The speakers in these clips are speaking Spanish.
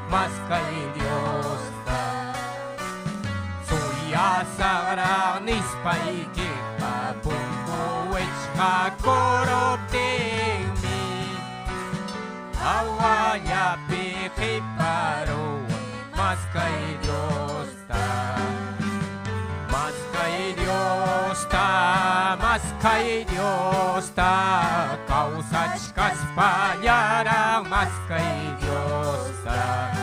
más kay Diyos ta. Suya sarang nispaigig papungkuwich kakorupting mi. Awaya pikiparo mas kay Diyos ta. Mas kay Diyos ta, mas kay Diyos ta. Kausach kas payarang mas kay Diyos ta.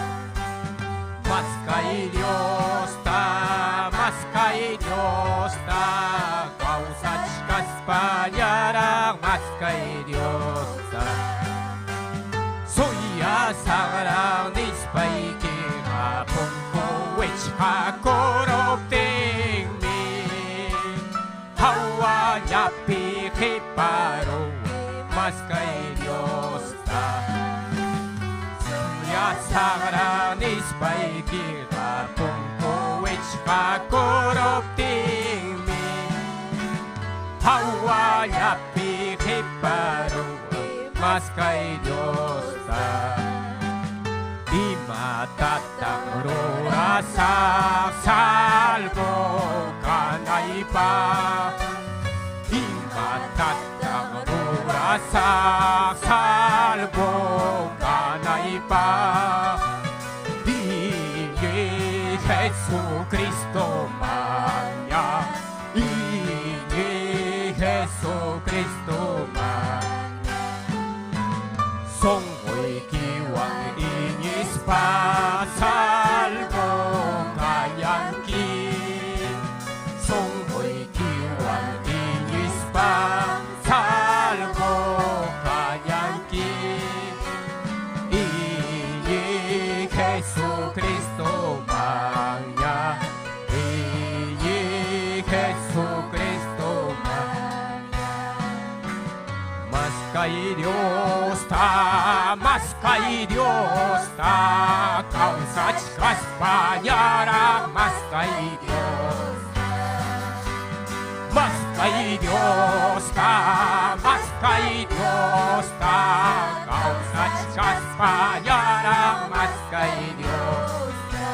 Mas kay Diyos ta, mas kay Diyos ta. Kausach kas payarang mas kay Diyos ta. Suya sarang nispaiki kapungkuwich kakorupting mi. Hawa yapi kiparo mas kay Diyos ta. Suya sarang nispaiki kapungkuwich kakorupting mi. Hawa yapi kiparo mas kay Diyos ta. Di matatang rurasak salvo kanay pa. Di matatang rurasak salvo kanay pa. Di Jesu Cristo manya. Di Jesu Cristo manya. Song'y kiwang inis pa salvo kayang kin. Song'y kiwang inis pa salvo kayang kin. Iye Jesu Cristo manya. Iye Jesu Cristo manya. Mas kay Diyos ta, mas kay Diyos ta. Kausach kas panyarang mas kay Diyos ta. Mas kay Diyos ta, mas kay Diyos ta. Kausach kas panyarang mas kay Diyos ta.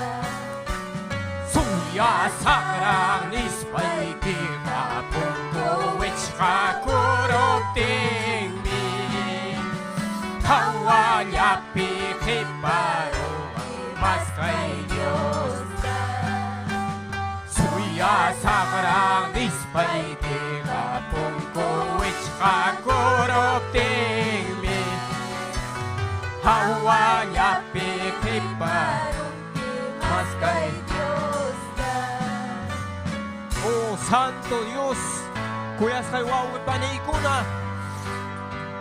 Suya sarang nispaiki kapungkuwich kakorupting mi. Hawa yapi kiparo mas kay Diyos ta. Suya sarang nispaiki kapungkuwich kakorupting mi. Hawa yapi kiparo mas kay Diyos ta. Oh Santo Dios, kuya sa iwawi panikuna.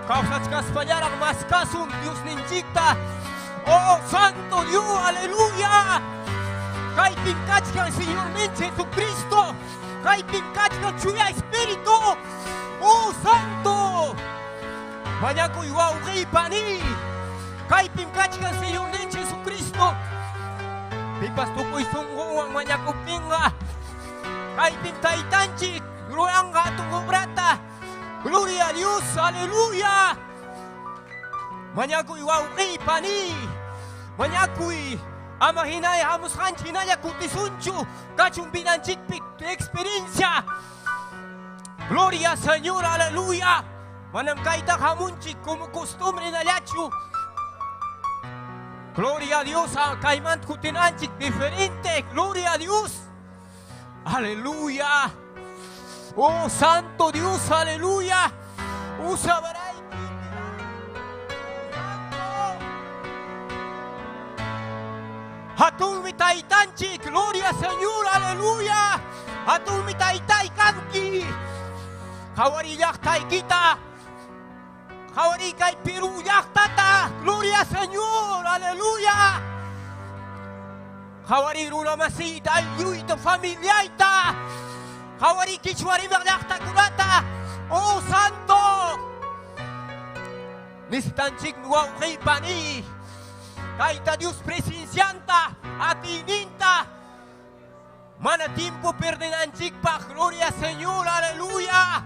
Kausach kas panyarang mas kasung Dios ninjikta. Oh Santo Dios, aleluya. Kay tingkach kang Señor Jesucristo. Kay tingkach kang Suya Espiritu. Oh Santo. Manyaku iwawi pani. Kay tingkach kang Señor Jesucristo. Pipas tukoy sungguang manyaku pinga. Kay tingtay tanchik. Gloria a tu obrata. Gloria a Dios, aleluya. Manyakui wawi pani. Manyakui amahinay hamos kanchinaya kutisunchu. Kachumbinan chitpik experiencia. Gloria Señor, aleluya. Manam kaita hamunchik como costumbre na lachu. Gloria a Dios, kaiman kutinanchik diferente. Gloria a Dios. Aleluya. Oh Santo Dios, aleluya. Usabaray. Hatun mitay tanchi, gloria Señor, aleluya. Hatun mitay tay kanki. Kawari yaktay kita. Kawari kay piru yaktata, gloria Señor, aleluya. Kawari rula masita, yuito familia ita. Kawari kichwari berdakta kurata. Oh Santo. Nistanchik nuaw kay pani. Kaita Dios presencianta. Atininta. Mana tiempo perdenanchik pa. Gloria Señor. Aleluya.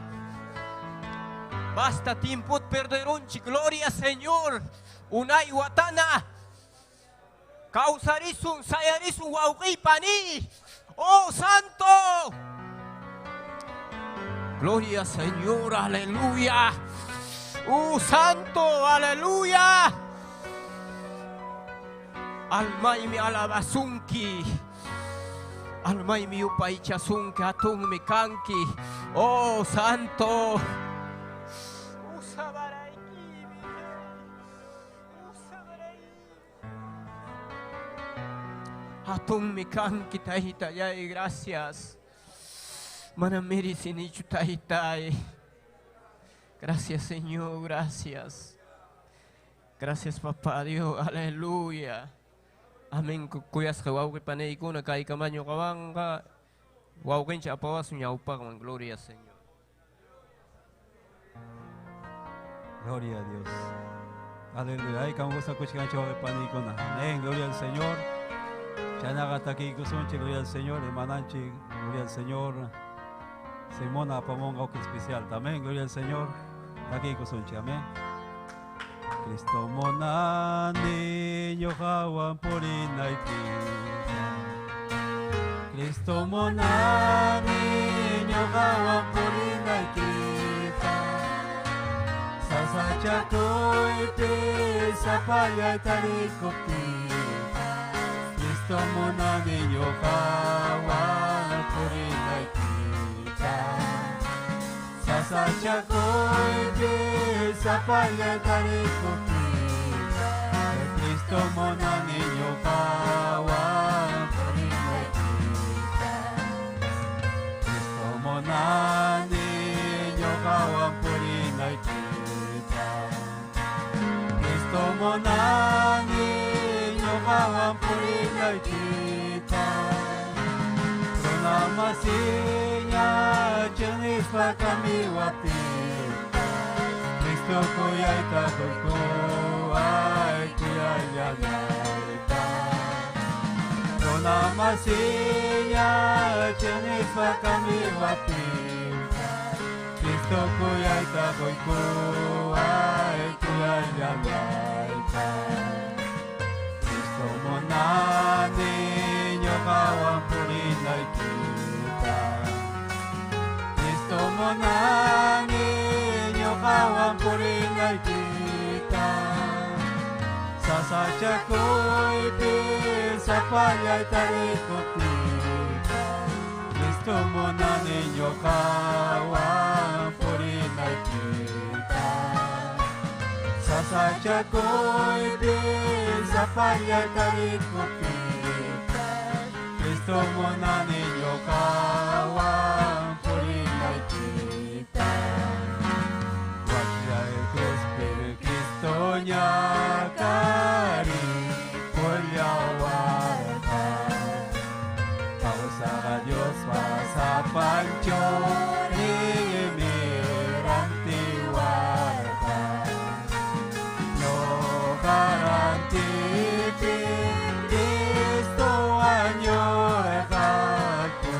Basta tiempo perderonchik. Gloria Señor. Unay watana. Causarisun, sayarisun, wauqipani. Oh Santo. Gloria al Señor, aleluya. Santo, aleluya. Almay mi alabasunki. Almay mi upaichasunki, atun mi kanki. Oh Santo. Atun mi kanki tahita yay, gracias. Manamiri sinichu tahitai. Gracias Señor, gracias. Gracias Papá Dios, aleluya. Amén. Kuyas ka wau panay ko na kay kamanyo kawang ka. Wau kencha apawas nyaupa con gloria Señor. Gloria a Dios. Aleluya. Ay kamo gusto ko chikan chawag panay ko na. Amén. Gloria al Señor. Chanakataki kusunchi, gloria al Señor. Hermananchi, gloria al Señor. Simona Pamonga que especial. Amén. Gloria al Señor. Aquí kusunchi. Amén. Cristo monani yohawan purinay kita. Cristo monani yohawan purinay kita. Sasachakoy pisa payay talikop kita. Cristo monani yohawan purinay kita. Sasachakoy pisa payay talikop kita. Cristo monani yohawan purinay kita. Cristo monani yohawan purinay kita. Cristo monani yohawan purinay kita. Pronamasinya jenis kami wapita. Cristo kuyay takoy ko ay kuyay yagayta. Pronamasinya jenis kami wapita. Cristo kuyay takoy ko ay kuyay yagayta. Cristo monani yohawan purinay kita. Cristo monani yohawan purinay kita. Sasachakoy pisa payay talikop kita. Cristo monani yohawan purinay kita. Sasachakoy pisa payay talikop kita. Cristo monani yohawan purinay kita. Wajay Cruz pero Cristo niya kari pulyawata. Pausa ka Diyos sa panchori mirantiwata. No garantipi Cristo anyo ekako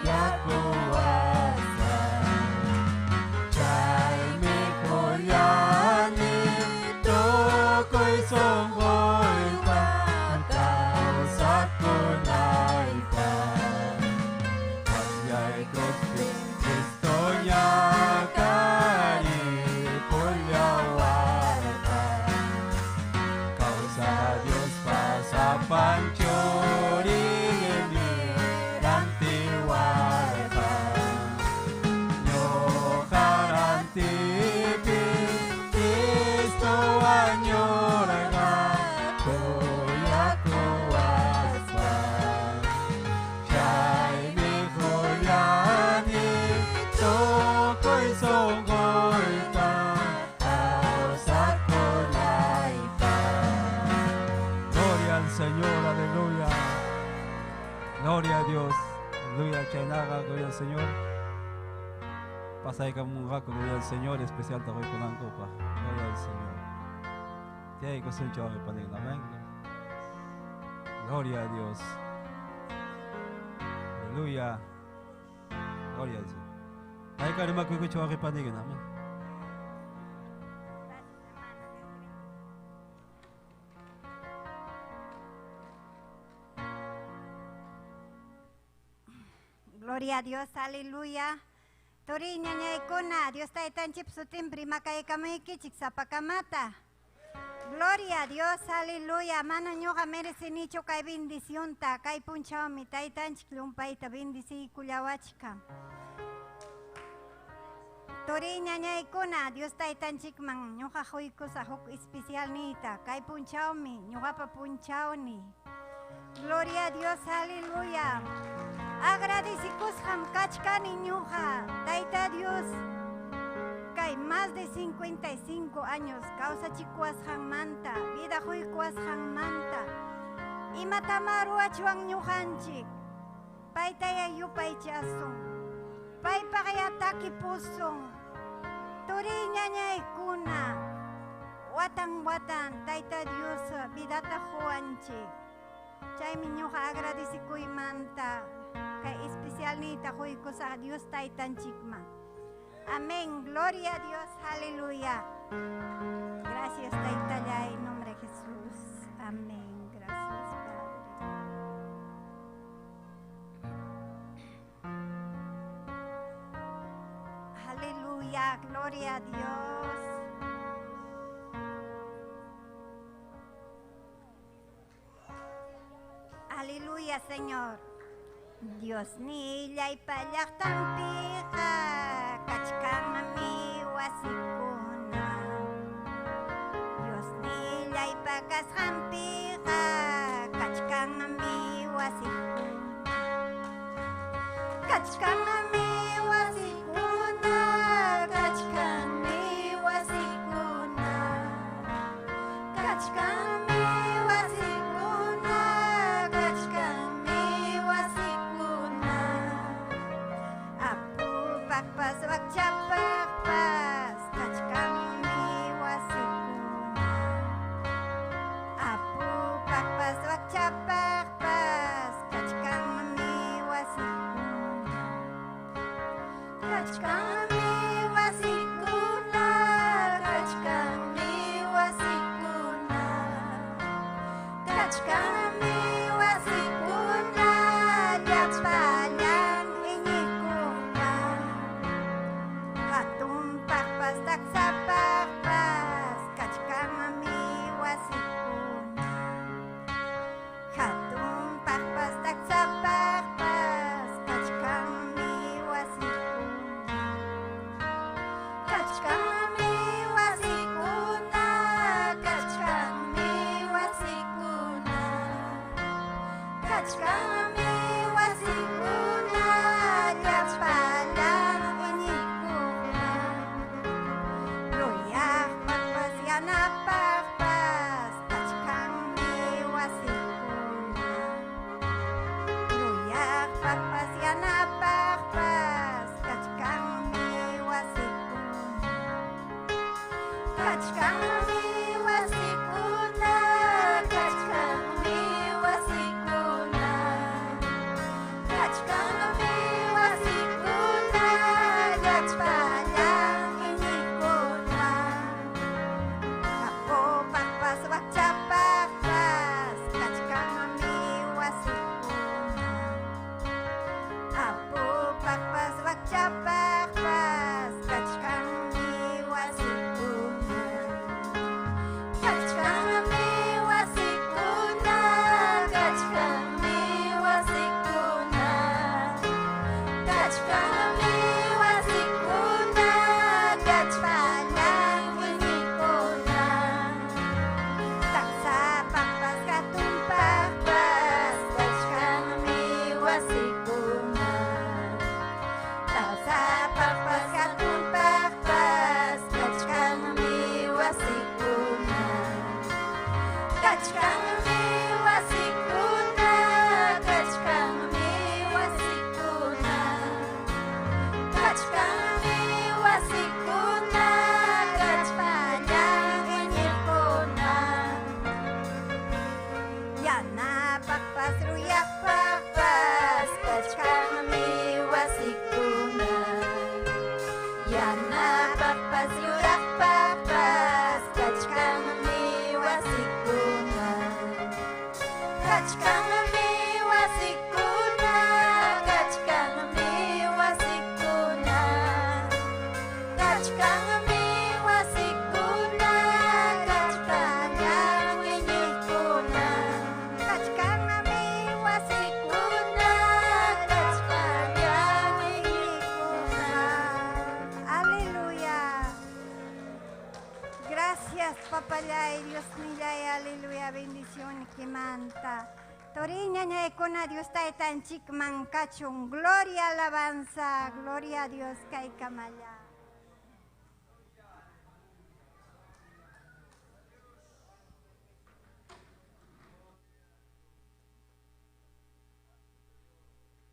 yakuwasa. Chay mi kolyani tokoy songgoy pa. Tao sa kunay pa. Pasyay Cristo niya kari pulyawata. Kausa Diyos pa sa panchori mirantiwata. Nyo karantipi Cristo anyo regako yakuwasa. Siya'y mi kulyani tokoy songgoy pa. Tao sa kulay pa. Gloria al Señor, aleluya. Gloria a Dios, aleluya. Chaynaga, gloria al Señor. Pasay ka mong gloria al Señor, especial takoy kunang kopa. Gloria al Señor. Tiay ko suncho ang ipanin. Amen. Gloria a Dios. Aleluya. Gloria al Señor. Ay ka rin magkukucho ang ipanin. Amen. Gloria a Dios, aleluya. Toriña ñaykuna, Dios taytanchip sutinpri makaykamaykichik sapakamata. Gloria a Dios, aleluya. Mana ñuqa merecenichu kay bendicionta, kay punchawmi taytanchik lumpayta bendicikullawachka. Toriña ñaykuna, Dios taytanchikman ñuqa huykusa huk especial nita, kay punchawmi ñuqapa punchawni. Gloria a Dios, aleluya. Agradecikusqam kachkani ñuqa, Tayta Dios, kay más de 55 años kawsachikuwasqanmanta, vida huykuwasqanmanta, imatama ruwachuwan ñuqanchik, paytaya yupaychasun, paypaq yatakipusun, turiña ñaykuna, watan watan Tayta Dios vidata huwanchik. Chaymi ñuqa agradecikuymanta, kay especial nita huykusa Dios taytanchikman. Amén, gloria a Dios, aleluya. Gracias Taytallay, en nombre de Jesús. Amén, gracias Padre. Aleluya, gloria a Dios. Aleluya, Señor. Dios nillay pallaqtanpiqa kachkanmi wasikuna. Dios nillay pakasqanpiqa kachkanmi wasikuna. Kachkanmi wasikuna, kachkanmi wasikuna. Kachkanmi wasikuna, kachkanmi wasikuna. Apu pakpas wakchapakpas, kachkanmi wasikuna. Apu pakpas wakchapakpas, kachkanmi wasikuna. Kachkanmi wasikuna, kachkanmi wasikuna. Kachkanmi wasikuna, llapayan iñikuna. Hatun pakpas taksapakpas, kachkanmi wasikuna. Hatun pakpas taksapakpas, kachkanmi wasikuna. Kachkanmi wasikuna, kachkanmi wasikuna. Kachkanmi wasikuna, llapalan iñikuna. Luyaq pakpas yanapakpas, kachkanmi wasikuna. Luyaq pakpas yanapakpas, kachkanmi wasikuna. Kachkanmi wasikuna, kachkanmi wasikuna. Kachkanmi wasikuna, llapalan iñikuna. Apo pakpas wakchapakpas, kachkanmi wasikuna. Apo pakpas wakchapakpas, kachkanmi wasikuna. Kimanta. Toriña ñaykuna Dios taytanchikman kachun. Gloria, alabanza, gloria a Dios kaykamalla.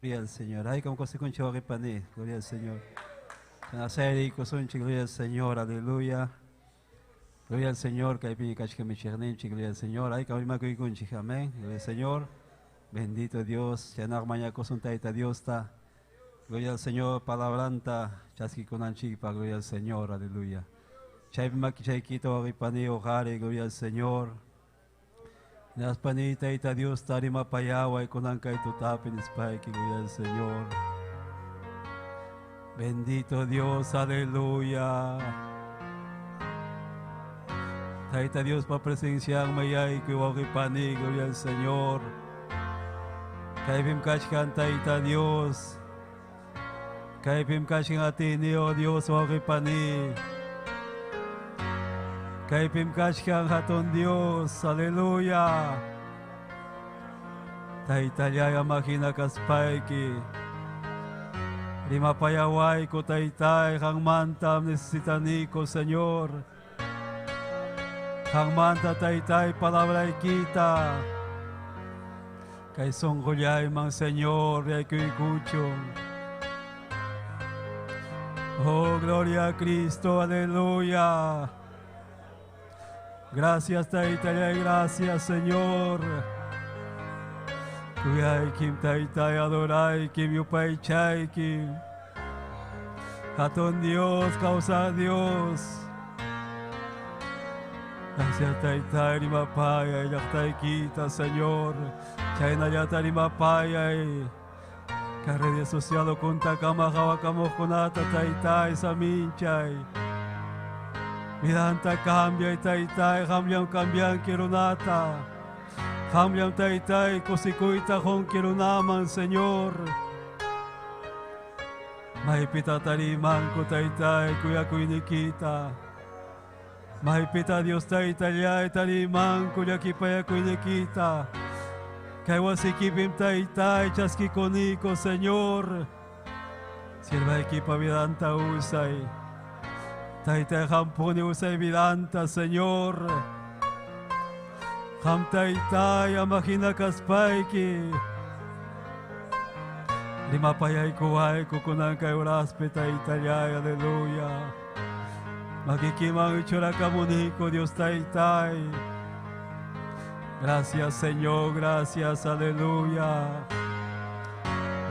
Gloria al Señor. Ay, como cosa con chavo pané. Gloria al Señor. Naseri, cosunchi, gloria al Señor. Aleluya. Gloria al Señor. Caipini, cachcami, chernenchi, gloria al Señor. Ay, como imaco y conchi. Amén. Gloria al Señor. Bendito Dios. Yanar mañana cosuntaita Dios ta. Gloria al Señor. Palabranta. Chasqui conanchi, pa gloria al Señor. Aleluya. Chaipimaki, chaiquito, ripane, ojare, gloria al Señor. Nas panita ita Dios tarima payawa y conanca y tutapin spike, gloria al Señor. Bendito Dios, aleluya. Taita Dios pa presenciar mayay que wagipani, gloria al Señor. Kaipim kachkan taita Dios. Kaipim kachkan atini, oh Dios, wagipani. Kaipim kachkan hatun Dios, aleluya. Taitaya mahina kaspaiki. Lima payaway ko taitay, hang mantam necesitaniko, Señor. Hang manta taitay, palabra kita. Kay songgolay mang Señor, ay kuikuchong. Oh, gloria a Cristo, aleluya. Gracias, Taitaya, gracias, Señor. Kuyay kim Taitay, adoray kim yupay chay kim. Hatun Dios, causa Dios. Gracias, Taitay, rimapayay, yaktay kita, Señor. Chay na yata rimapayay. Carrera social kunta kamakawa kamokunata, Taitay, sa minchay. Miranta cambia Taitay, cambian kirunata. Cambian Taitay, kusikuita kong kirunaman, Señor. Mahipita tariman ko Taitay, kuya ko inikita. Mahipita Dios Taitay, tariman kuya kipaya ko inikita. Kaya wasikipim Taitay, chaski koniko, Señor. Sirva ekipa vidanta usay. Taitay hampuni usay vidanta, Señor. Ham Taitay amahina kaspaiki. Lima payay kuhay kukunan kay uraspe Taitay, aleluya. Magikimang itsura kamuniko, Dios Taitay. Gracias, Señor, gracias, aleluya.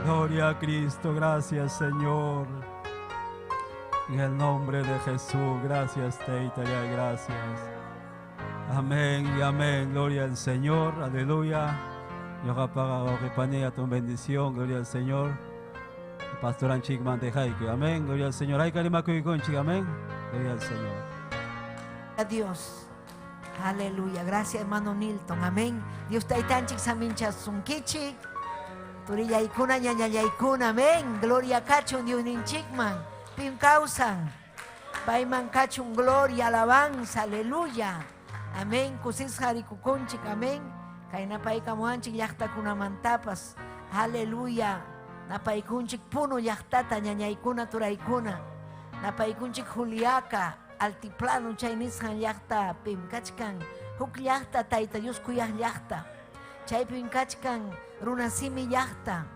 Gloria a Cristo, gracias, Señor. En el nombre de Jesús, gracias, Taitay, gracias. Amén y amén, gloria al Señor, aleluya. Yo para repané tu bendición, gloria al Señor. Pastor Anchik Mantejaike, amén, gloria al Señor. Ay, Karima Kuikonchik, amén, gloria al Señor. A Dios, aleluya, gracias hermano Nilton, amén. Dios Taitanchik Samincha Sunkichik, Turilla Ikuna, Ñaña Ikuna, amén. Gloria Cachun, Dios Ninchikman. Pim causan, Paiman cachun, gloria, alabanza, aleluya, amén. Kusis harikukunchik, amén. Kaina paikamuanchik yakta kunamantapas, aleluya. Napaikunchik puno yaktata ñañaykuna turaykuna. Napaikunchik Juliaca, altiplano chaynishan yakta pim kachkan. Huk yakta Taita Dios kuyah yakta. Chay pim kachkan runasimi yakta.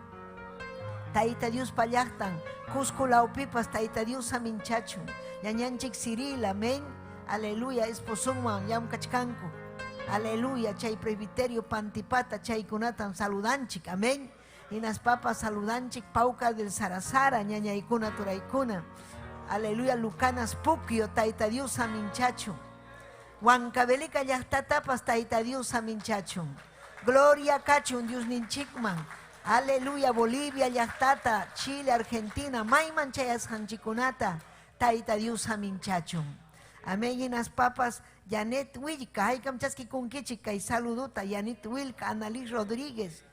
Taita Dios payaktan, Cusco laupipas, Taita Dios aminchachu, Ñañanchik Ciril, amén, aleluya, esposuman, yam kachkanku, aleluya, chay presbiterio Pantipata, chay kunatan saludanchik, amén, y nas papas saludanchik, Pauca del Sarasara, Ñañaykuna turaykuna, aleluya, Lucanas Pukio, Taita Dios aminchachu, Huancabelica yahtatapas, Taita Dios aminchachu, gloria cachun, Dios ninchikman, aleluya, Bolivia, Yachtata, Chile, Argentina, Maiman Chayas Hanchikunata, Taita Dios Aminchachum. Amén, y nas papas, Janet Wilka, Haikam Chaski Kunkichika y saluduta, Janet Wilka, Annalise Rodríguez,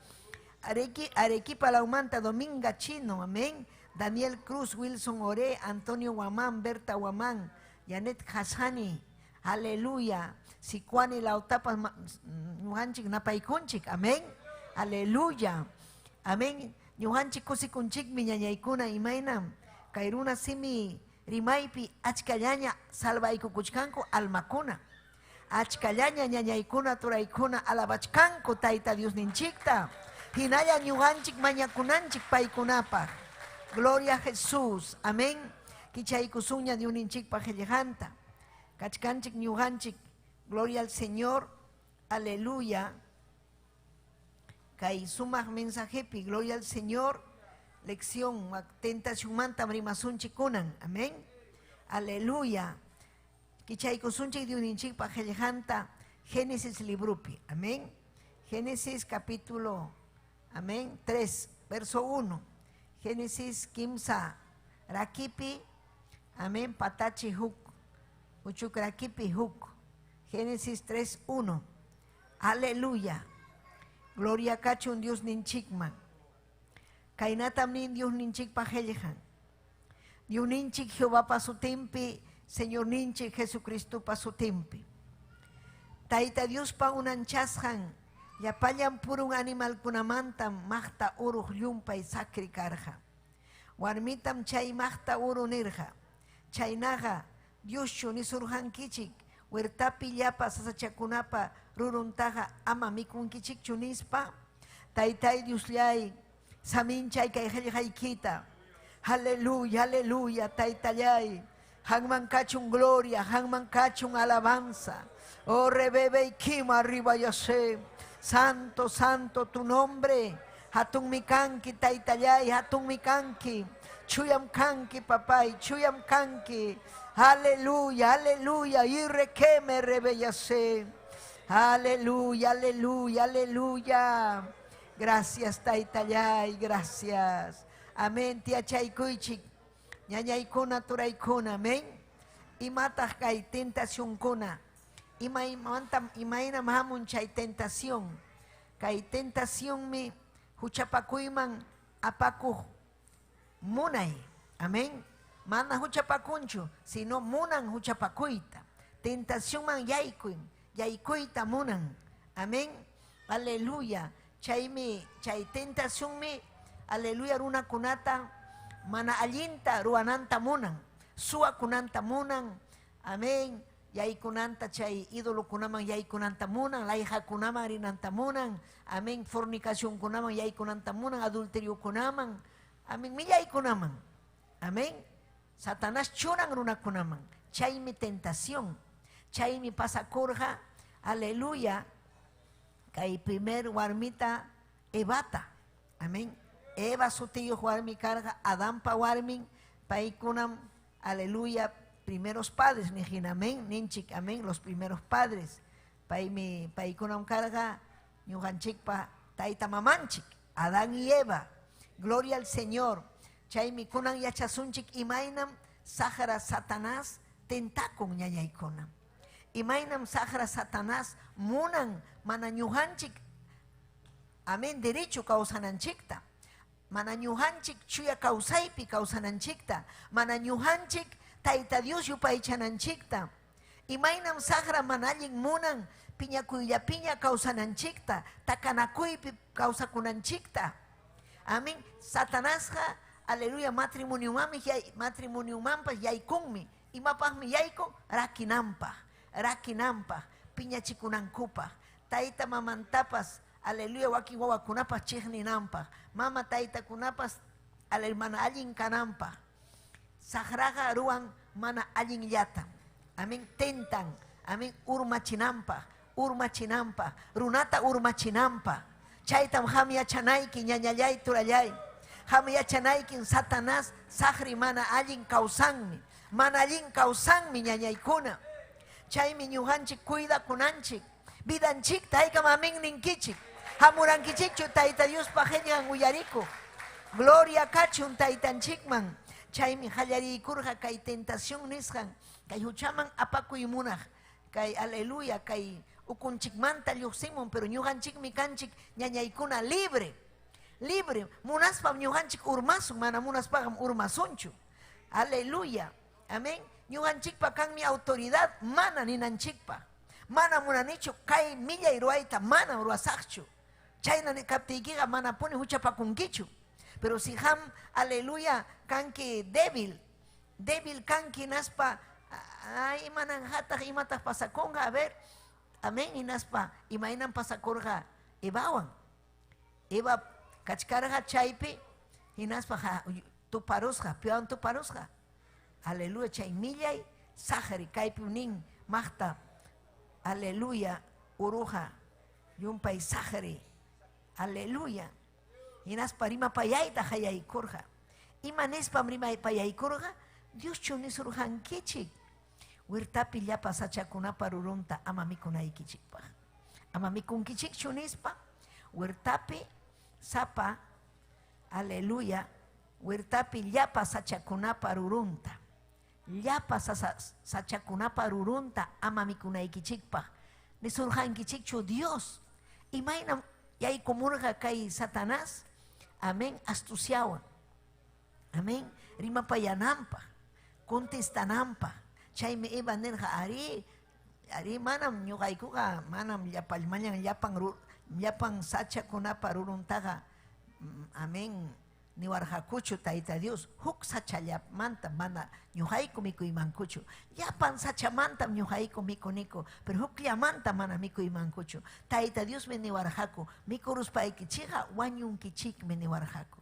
Arequipa Laumanta, Dominga Chino, amén. Daniel Cruz, Wilson Ore, Antonio Guamán, Berta Guamán, Janet Hassani, Aleluya. Si cuani la otapa ñuhanchik napaykunchik. Amén. Aleluya. Amén. Ñuhanchik kusikunchikmi ñañaykuna imaynam. Kay runa simi rimaypi achkallaña salvaykukuchkanku almakuna. Achkallaña ñañaykuna turaykuna alabachkanku Tayta Dios ninchikta. Hinalla ñuhanchik mañakunanchik paykunapaq. Gloria a Jesús. Amén. Kichaykusuña Diosninchikpaq qillqanta. Kachkanchik ñuhanchik. Gloria al Señor. Aleluya. Kay sumaq mensajepi. Gloria al Señor. Lección. Tentación manta rimasunchik kunan. Amén. Aleluya. Kichaykusunchik Diosninchikpaq qillqanta. Génesis librupi. Amén. Génesis capítulo. Amén. 3. Verso 1. Génesis kimsa. Rakipi. Amén. Patachi huk. Uchuk rakipi huk. Génesis 3:1. Aleluya. Gloria kachun Dios ninchikman. Kainatam nin Dios ninchikpa qillqan. Dios ninchik Jehová pasutimpi. Señor ninchik Jesucristo pasutimpi. Tayta Dios pa unanchasqan. Yapallan purun animal kunamantam maqta uruq llumpay sakri karqa. Warmitam chay maqta uru nirqa. Chaynaqa Dioschu nisurqankichik. Huertapi llapa sasachakunapa ruruntaqa ama mikunkichikchu nispa. Taytay Diosllay saminchay kay qillqaykita. Aleluya, aleluya, taytallay. Hanman kachun gloria, hanman kachun alabanza. Oh rebebe kima arriba ya sé. Santo, santo tu nombre. Hatun mikanki taytallay, hatun mikanki. Chuyam kanki papay, chuyam kanki. Aleluya, aleluya. Irrequeme rebellase. Aleluya, aleluya, aleluya. Gracias taytallay, gracias. Amén. Tia chaykuichik. Ñañaykuna turaykuna. Amén. Imataq kay tentación kuna. Imayna mahamun chay tentación. Kay tentación mi huchapakuyman apakuj munay. Amén. Mana huchapakunchu, sino munan huchapakuyta. Tentación man yaykuyta munan. Amén. Aleluya. Chay tentación mi, aleluya, runa kunata mana allinta ruananta munan. Suwa kunanta munan. Amén. Yaykunanta chay ídolo kunaman yaykunanta munan, layja kunaman rinanta munan, amén, fornicación kunaman yaykunanta munan, adulterio kunaman, amén, mi yaykunaman, amén, Satanás churan runa kunaman, chay mi tentación, chay mi pasakurja, aleluya, kay primer warmita Evata, amén, Eva su tío warmi carga, Adán pa warmin, paikunam, aleluya, primeros padres, nijin, amén, ninchik, amén, los primeros padres. Paikunam carga, ñuhanchikpa, taita mamanchik, Adán y Eva. Gloria al Señor. Chaymi kunan yachasunchik imaynam, sahara Satanás, tentakun ñañaykunam. Imaynam sahara Satanás, munan, mana ñuhanchik, amén, derecho kausananchikta. Mana ñuhanchik, chuya kausaypi kausananchikta. Mana ñuhanchik, Tayta Dios yupaychananchikta. Imaynam sagra manallin munan piñakuyllapiña kawsananchikta. Takanakuypi kawsakunanchikta. Amén. Satanasqa, aleluya, matrimoniumampas yaykunmi. Imapaqmi yaykun rakinanpaq, piñachikunankupaq. Tayta mamantapas, aleluya, wakin wawakunapas chiqninanpaq. Mama taytakunapas, aleluya, mana allin kananpaq. Sagraga ruan mana allin yata. Amén. Tentan. Amén. Urmachinampa. Runata urmachinampa. Chaytam hamia chanayki ñañallay turallay. Hamia chanayki Satanás sagri mana allin kausanmi. Mana allin kausanmi ñañaykuna. Chaymi ñuhanchik cuida kunanchik. Vidanchik taykam amén ninkichik. Hamurankichikchu Tayta Dios pajeñan uyariku. Gloria kachun taytanchikman. Chaymi hallarikurqa kay tentación nisqan, kay huchaman apakuy munaq, kay aleluya, kay ukunchikmanta lluqsimun, pero ñuqanchikmi kanchik ñañaykuna libre. Munaspam ñuqanchik urmasun, mana munaspaqam urmasunchu. Aleluya. Amén. ñuqanchikpa kanmi autoridad mana ninanchikpa mana munanichu kay millay ruayta mana ruwasaqchu chayna kaptiykiqa mana puni huchapakunkichu pero si ham aleluya kanki débil kanki naspa ay manan hataq imataq pasakunqa a ver amén hinaspa imaynan pasakurqa Eva kachkarqa chaypi hinaspa tuparusqa piwan tuparusqa aleluya chay millay saqri kaypi nin maqta aleluya uruja yumpay saqri aleluya hinaspa rimapayayta hayaykurqa imanispa rimapayaykurqa Dios chunisurqankichik wirtapi llapa sachakunapa rurunta ama mikunaykichikpaq ama mikunkichik chunispa wirtapi sapa aleluya wirtapi llapa sachakunapa rurunta llapa sachakunapa rurunta ama mikunaykichikpaq nisurqankichikchu Dios imayna yaykumurqa kay Satanás amén astuciawan amén rimapayananpaq contestananpaq chaymi Eva nirqa ari manam ñuqaykuqa manam llapalmañan llapan sachakunapa ruruntaqa amén niwarqakuchu tayta Dios huk sachallapmanta mana ñuqayku mikuymankuchu llapan sachamantam ñuqayku mikuniku pero hukllamanta mana mikuymankuchu tayta Diosmi niwarqaku mikuruspaykichikqa wañunkichikmi niwarqaku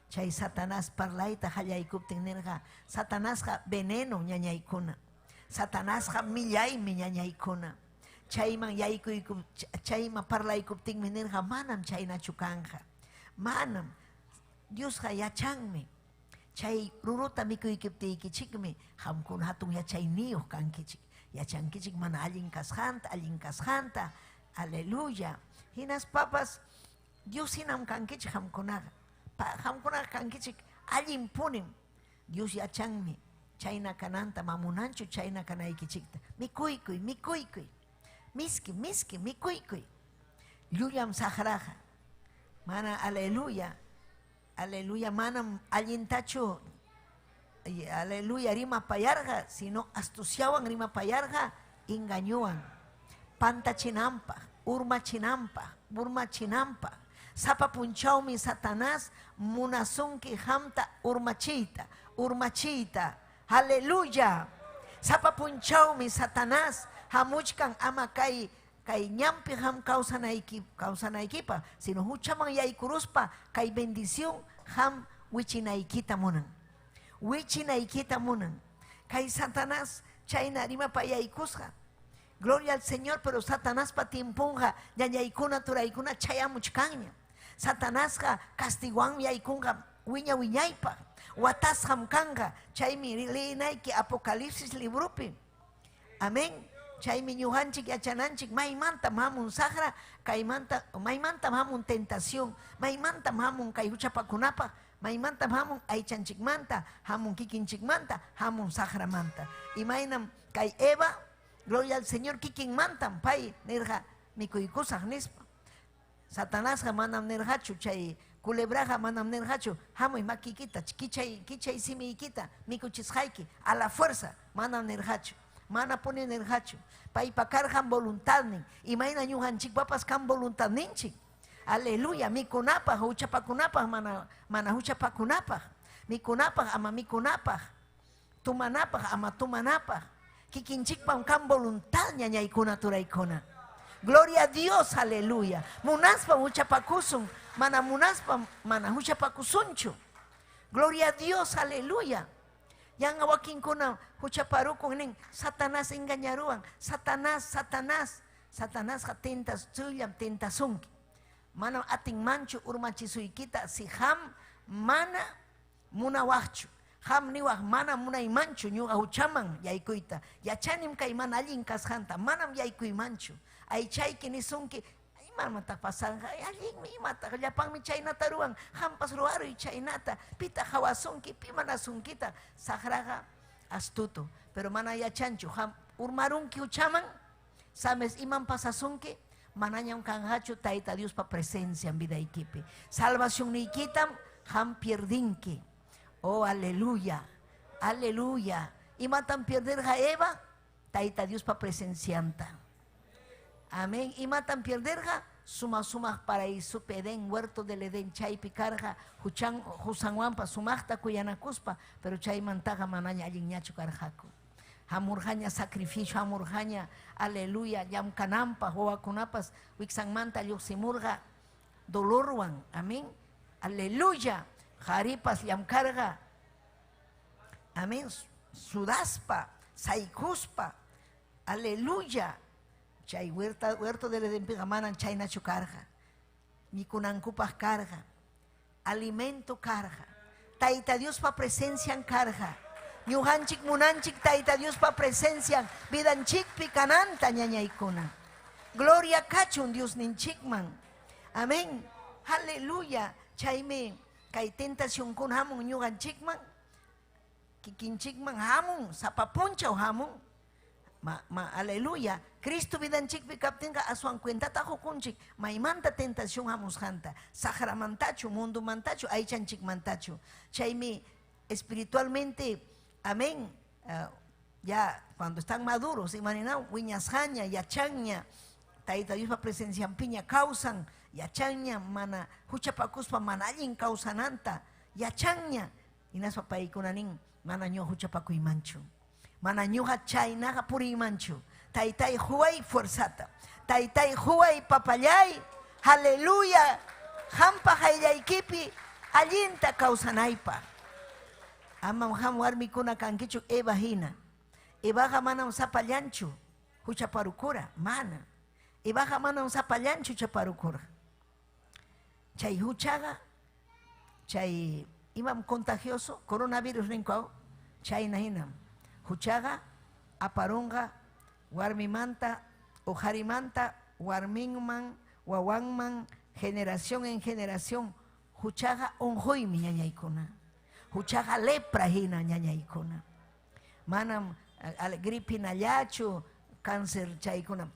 chay Satanás parlayta hallaykuptin nirqa Satanásqa veneno ñañaykuna Satanásqa millaymi ñañaykuna chayman parlaykuptinmi nirqa manam chaynachu kanqa manam Diosqa yachanmi chay ruruta mikuykiptiykichikmi qamkuna hatun yachayniyuq kankichik yachankichik mana allin kasqanta aleluya hinaspapas Dios hinam kankichik qamkunaqa qamkunaqa kankichik allin punim Dios yachanmi chayna kananta mamunanchu chayna kanaykichikta mikuykuy miski mikuykuy llullam saqraqa mana aleluya manam allintachu aleluya rimapayarqa sino astuciawan rimapayarqa engañuwan pantachinanpaq urmachinanpaq sapa punchawmi Satanás munasunki hamta urmachiyta aleluya sapa punchawmi Satanás hamuchkan ama kay ñampi ham kawsanaykipa sino huchaman yaykuruspa kay bendición ham wichinaykita munan kay Satanás chayna rimapayaykusqa gloria al Señor pero Satanás pa timpunqa ñañaykuna turaykuna chayamuchkanña Satanásqa castiguan yaykunqa wiñaypaq watasqam kanqa chaymi leynayki Apocalipsis librupi amén chaymi ñuqanchik yachananchik maymantam hamun saqra kaymanta maymantam hamun tentación maymantam hamun kay huchapakunapaq maymantam hamun aychanchikmanta hamun kikinchikmanta hamun saqramanta imaynam kay Eva gloria al Señor kikinmantam pay nirqa mikuykusaq nispa Satanásqa manam nirqachu chay culebraqa manam nirqachu hamuy makikita kichay simiykita mikuchisqayki a la fuerza manam nirqachu mana puni nirqachu paypa karqan voluntadnin imayna ñuqanchikpapas kan voluntadninchik aleluya mikunapaq huchapakunapaq mana huchapakunapaq mikunapaq ama mikunapaq tumanapaq ama tumanapaq kikinchikpam kan voluntad ñañaykuna turaykuna gloria a Dios aleluya munaspa huchapakusun mana munaspa mana huchapakusunchu gloria a Dios aleluya yang wakinkuna huchaparukun nin Satanás engañaruan Satanás tentasunki mana atin manchu urmachisuykita si ham mana munawaqchu ham niwaq mana munaymanchu ñuqa huchaman yaykuyta yachanim kay mana allin kasqanta manam yaykuymanchu aychayki nisunki imamataq pasanqa allinmi imataq llapanmi chaynata ruwan hampas ruwaruy chaynata pita hawasunki pima nasunkita saqraqa astuto pero mana yachanchu urmarunki huchaman sabes iman pasasunki manañam kanqachu tayta Diospa presencia vidaykipi salvación niykitam ham pierdinki oh aleluya y matan perder a Eva, taita Dios pa presencianta. Amén. Y matan perder a suma paraíso peden huerto del Edén chay picarja husanguampa sumachta cuyanakuspa, pero chay mantaga manaña aliñacho carjaco. Hamurjaña sacrificio, hamurjaña, aleluya, yam canampa, joacunapas, wixanmanta, yuximurga, dolorwan, amén, aleluya, jaripas, yam carga, amén, sudaspa, saicuspa, aleluya, chay huerto del Edén pigamanan, chay nacho carga, mikunancupas carga, alimento carga, taita Dios pa presencia en carga. Ñuhanchik munanchik taita Dios pa presencia vidanchik picananta ñañaykuna. Gloria kachun Dios ninchikman. Amén. Aleluya. Chayme kay tentación kun hamun ñuhanchikman. Kikinchikman hamun sapapuncha hamun. Aleluya. Cristo vidanchik pikaptinga asuan cuenta tajo kunchik. Maimanta tentación hamus janta. Sahramantachu mundo mantachu aychanchik mantachu. Chayme espiritualmente. Amén. Ya cuando están maduros, imaginan, huiñasjaña, yachaña, taita Dios pa presencia piña causan, yachaña, mana, huchapacuspa manallin causananta, yachaña, y naspa paikunanin, mana ño huchapacu imanchu, mana ñoja chaynaga puri imanchu, taitai huay fuerzata, taitai huay papayay, aleluya, hampa hayllaykipi, allinta causanaypa. Amam ham warmi kuna kankichu eba hina. Ebaja mana un sapallanchu, huchaparukura, mana. Ebaja mana un sapallanchu chaparukura. Chay huchaga, chay imam contagioso, coronavirus rinco, chay nahinam. Huchaga, aparunga, warmi manta, ojarimanta, warmingman, wawangman, generación en generación. Huchaga onjoy mi ñañaykuna. Huchaga lepra hina ñañaykuna. Manam gripe nallachu, cáncer chaykuna.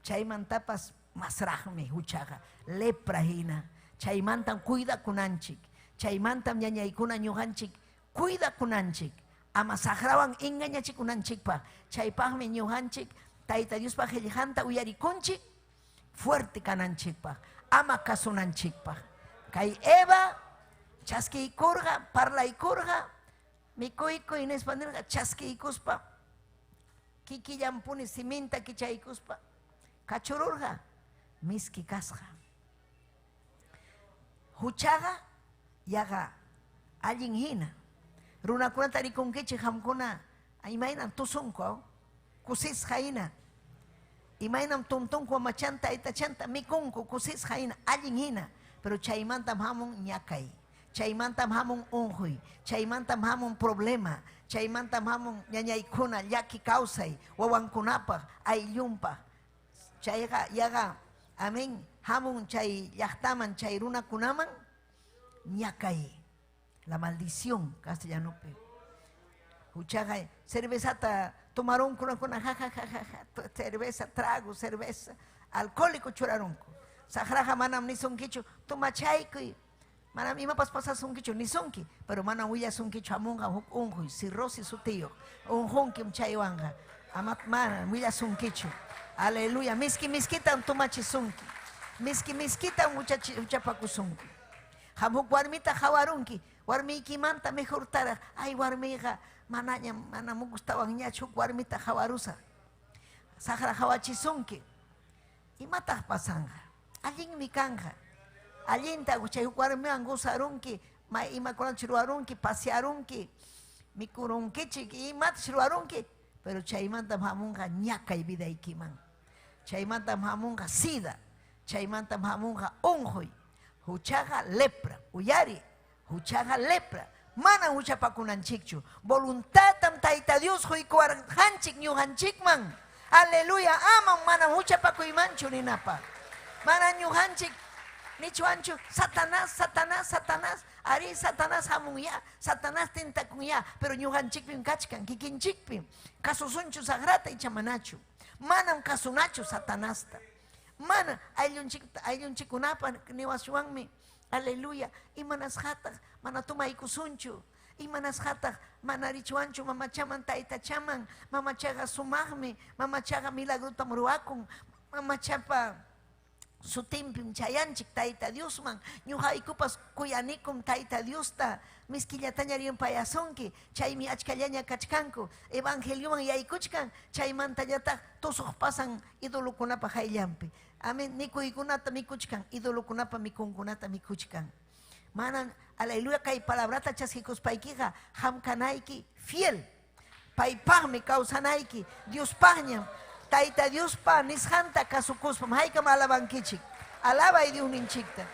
Chaymantapas masrajme huchaga. Lepra hina. Chaymantam cuida kunanchik. Chaymantam ñañaykuna ñujanchik cuida kunanchik. Amasajrawan engañachik kunanchikpa. Chaypajme ñujanchik taita Diospa qillqanta uyarikunchik fuerte kananchikpa. Ama kasunanchikpa. Kay Eva chaskiykurqa, parlaykurqa, mikuykuy nispanirqa chaskiykuspa, kikillampuni siminta kichaykuspa, kachururqa, miski kasqa. Huchaqa, yaqa, allin hina. Runakunata rikunkichik hamkuna, imaynan tusunku, kusisqa hina. Imaynan tuntunku amachanta, itachanta, mikunku, kusisqa hina, allin hina. Pero chaymantam hamun ñakay. Chaymantam hamun unjuy, chaymantam hamun problema, chaymantam hamun ñañaykuna llaki kawsay, wawankunapaq, ayllunpaq. Chayqa yaqa, amén, hamun chay llaqtaman chay runakunaman ñakay. La maldición castellanope. Huchaqa cervezata tomaron kunakuna, cerveza, trago, cerveza, alcohólico churarunku. Sajraja manam nisunkichu, tomachaykuy. Manam imapas pasas sunkichu nisunki, pero manam huya sunkichu amunga huk unjuy, cirrosis su tío, unjunkim chaywanga. Amat manam huya sunkichu. Aleluya, miskitan tomachi sunki. Miskitan huchapakusunki. Hamuk warmita jawarunki, warmiki manta mejor tara, ay warmiga, manaña, manam gustaban ñachuk warmita jawarusa. Sajra jawachisunki. Imataq pasanja. Allin mi canja, allinta uchayukuarmiwan gozarunki, imakunan chiruarunki, pasearunki, mikurunkichik, imata chiruarunki, pero chaymantam hamunqa ñakay vidaykiman, chaymantam hamunqa sida, chaymantam hamunqa unjuy, huchaqa lepra, uyari, huchaqa lepra, mana huchapakunanchikchu, voluntadtam tayta Dios huykuarqanchik ñuqanchikman, aleluya, aman mana huchapakuymanchu ninapa. Mana ñujanchik, nichuanchu, Satanás, ari Satanás hamunya, Satanás tentakunya, pero ñujanchikpim kachkan, kikinchikpim, kasusunchu sagrata y chamanachu, manam kasunachu Satanasta, mana ayllunchikunapa niwashuanmi, aleluya, imanas hataq, mana tumaykusunchu, imanas hataq mana richuanchu mamachaman taytachaman, mamachaqa sumaqmi, mamachaqa milagrutam ruwakun, mamachapa sutinpim chayanchik Tayta Diosman, ñuqaykupas kuyanikum Tayta Diosta, miskillataña payasunki, chaymi achkallaña kachkanku, evangelioman yaykuchkan, chaymantallataq tusuq pasan idolukunapa hayllampi. Amén, mikuykunata mikuchkan, idolukunapa mikunkunata mikuchkan. Manan, aleluya, kay palabrata chaskikuspaykija, hamkanayki fiel, paypaqmi kawsanayki, Diospaqñam, Tayta Diospa nisqanta kasukuspam, haykam alabankichik, alabay Diosninchikta.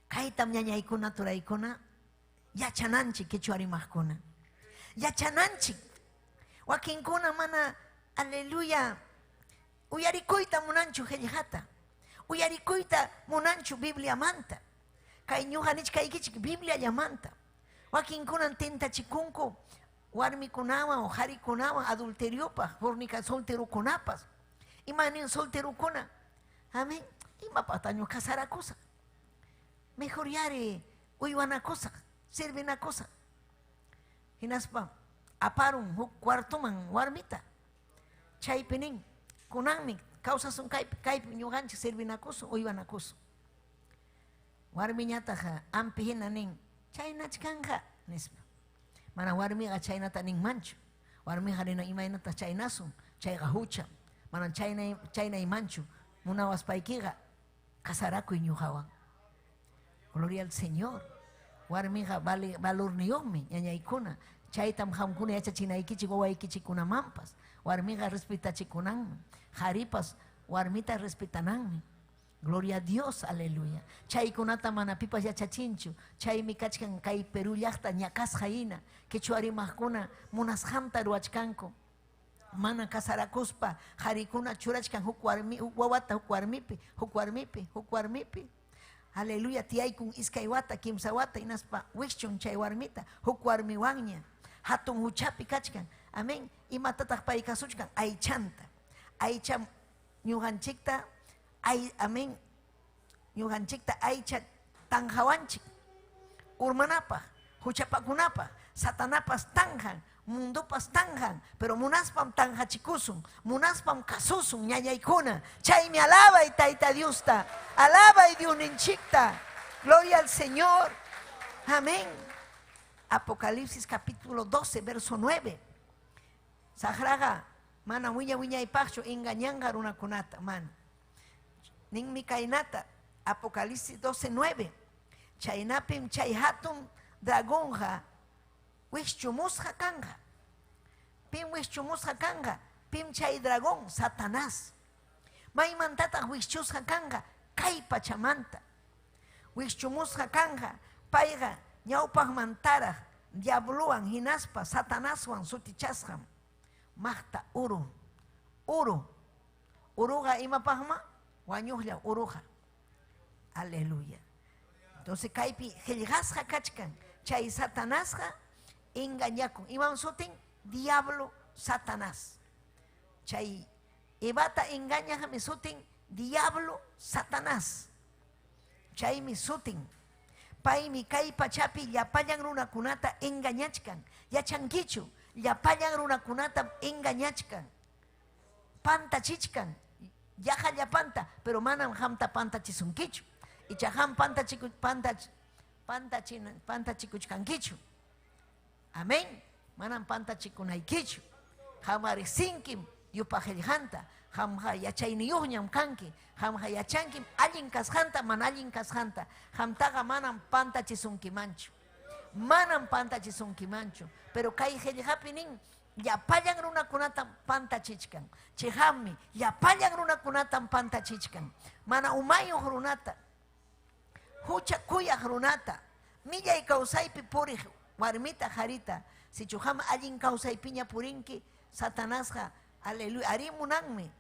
Kaytam ñañaykuna turaykuna yachananchik Quechua rimaqkuna, yachananchik. Wakinkuna mana, aleluya, uyarikuyta munanchu qillqata, uyarikuyta munanchu Biblia manta, kay ñuqanichkaykichik Biblia llamanta. Wakinkunan tentachikunku warmikunawan o harikunawan adulteriopaq, fornica solterukunapas. Imanin solterukuna, amén, imapataño casarakusa. Mejor yare uywanakusa, sirvinakusa. Hinaspa aparun huk cuartoman warmita. Chaypinin kunanmi kawsasun kaypi ñuqanchik sirvinakusu uywanakusu. Warmiñataqa ampi hina nin chaynachkanqa nispa. Mana warmiqa chaynata ninmanchu. Warmiqa nina imaynata chaynasun, chayqa hucha. Mana chayna imanchu. Munawaspaykiqa casarakuy ñuqawan. Gloria al Señor. Warmiqa valorniyuqmi ñañaykuna. Chaytam hamkuna yachachinaykichik wawaykichikunamanpas. Warmiqa respetachikunanmi. Haripas warmita respetananmi. Gloria a Dios, aleluya. Chaykunata mana pipas yachachinchu. Chaymi kachkan kay Perú llaqta ñakasqa hina. Quechua rimaqkuna munasqanta ruwachkanku. Mana kasarakuspa harikuna churachkan huk wawata huk warmipi. Aleluya, tiyaykun iskay wata, kimsa wata inaspa wikchun chay warmita, huk warmiwanña. Hatun huchapi kachkan. Amén. Imatataq pay kasuchkan aychanta. Aycha ñuqanchikta amén, ñuqanchikta aycha tanhawanchik, urmanapaq, huchapakunapaq, satanapas tanhan, mundupas tanhan, pero munaspam tanhachikusun, munaspam kasusun ñañaykuna. Chaymi alabay Tayta Diosta, alabay Diosninchikta. Gloria al Señor. Amén. Apocalipsis capítulo 12, verso 9. Sahraga, mana wiñaypaqchu engañanga runakunata, mana. Nin mikainata, Apocalipsis 12:9. Chaynapim chay hatun dragonja, wishchumusqa kanga. Pim wishchumusqa kanga, pim chay dragón, Satanás. Maymantataq wishchusqa kanga, kay pachamanta. Wishchumusqa kanga, payqa ñawpaqmantaraq, diabluwan hinaspa, Satanaswan sutichasqam. Maqta uru. Uruqa imapaqma? Wañuqlla uruja. Aleluya. Entonces kaypi qillqasqa kachkan. Chay Satanasqa engañakun. Iman sutin diablo Satanás. Chay Evata engañaqmi sutin diablo Satanás. Chaymi sutin. Paymi kay pachapi llapallan runakunata engañachkan. Yachankichu. Llapallan runakunata engañachkan. Pantachichkan. Yaja llapanta, pero manam hamta pantachisunkichu. Y chaham pantachikuchkankichu. Amén. Manam pantachikunaykichu. Hamarisinkim yupajellhanta. Hamha yachayniyuqñam kanki. Hamha yachankim allin kasqanta, mana allin kasqanta. Hamtaqa manam pantachisunkimanchu. Manam pantachisunkimanchu. Pero kay qillqapi nin llapallan runakunatan pantachichkan. Chihami, llapallan runakunatan pantachichkan. Mana umayuq runata, hucha kuyaq runata, millay kawsaypi puriq warmita harita, si chuham allin kawsaypiña purinki, Satanasqa, aleluya, arimunanmi,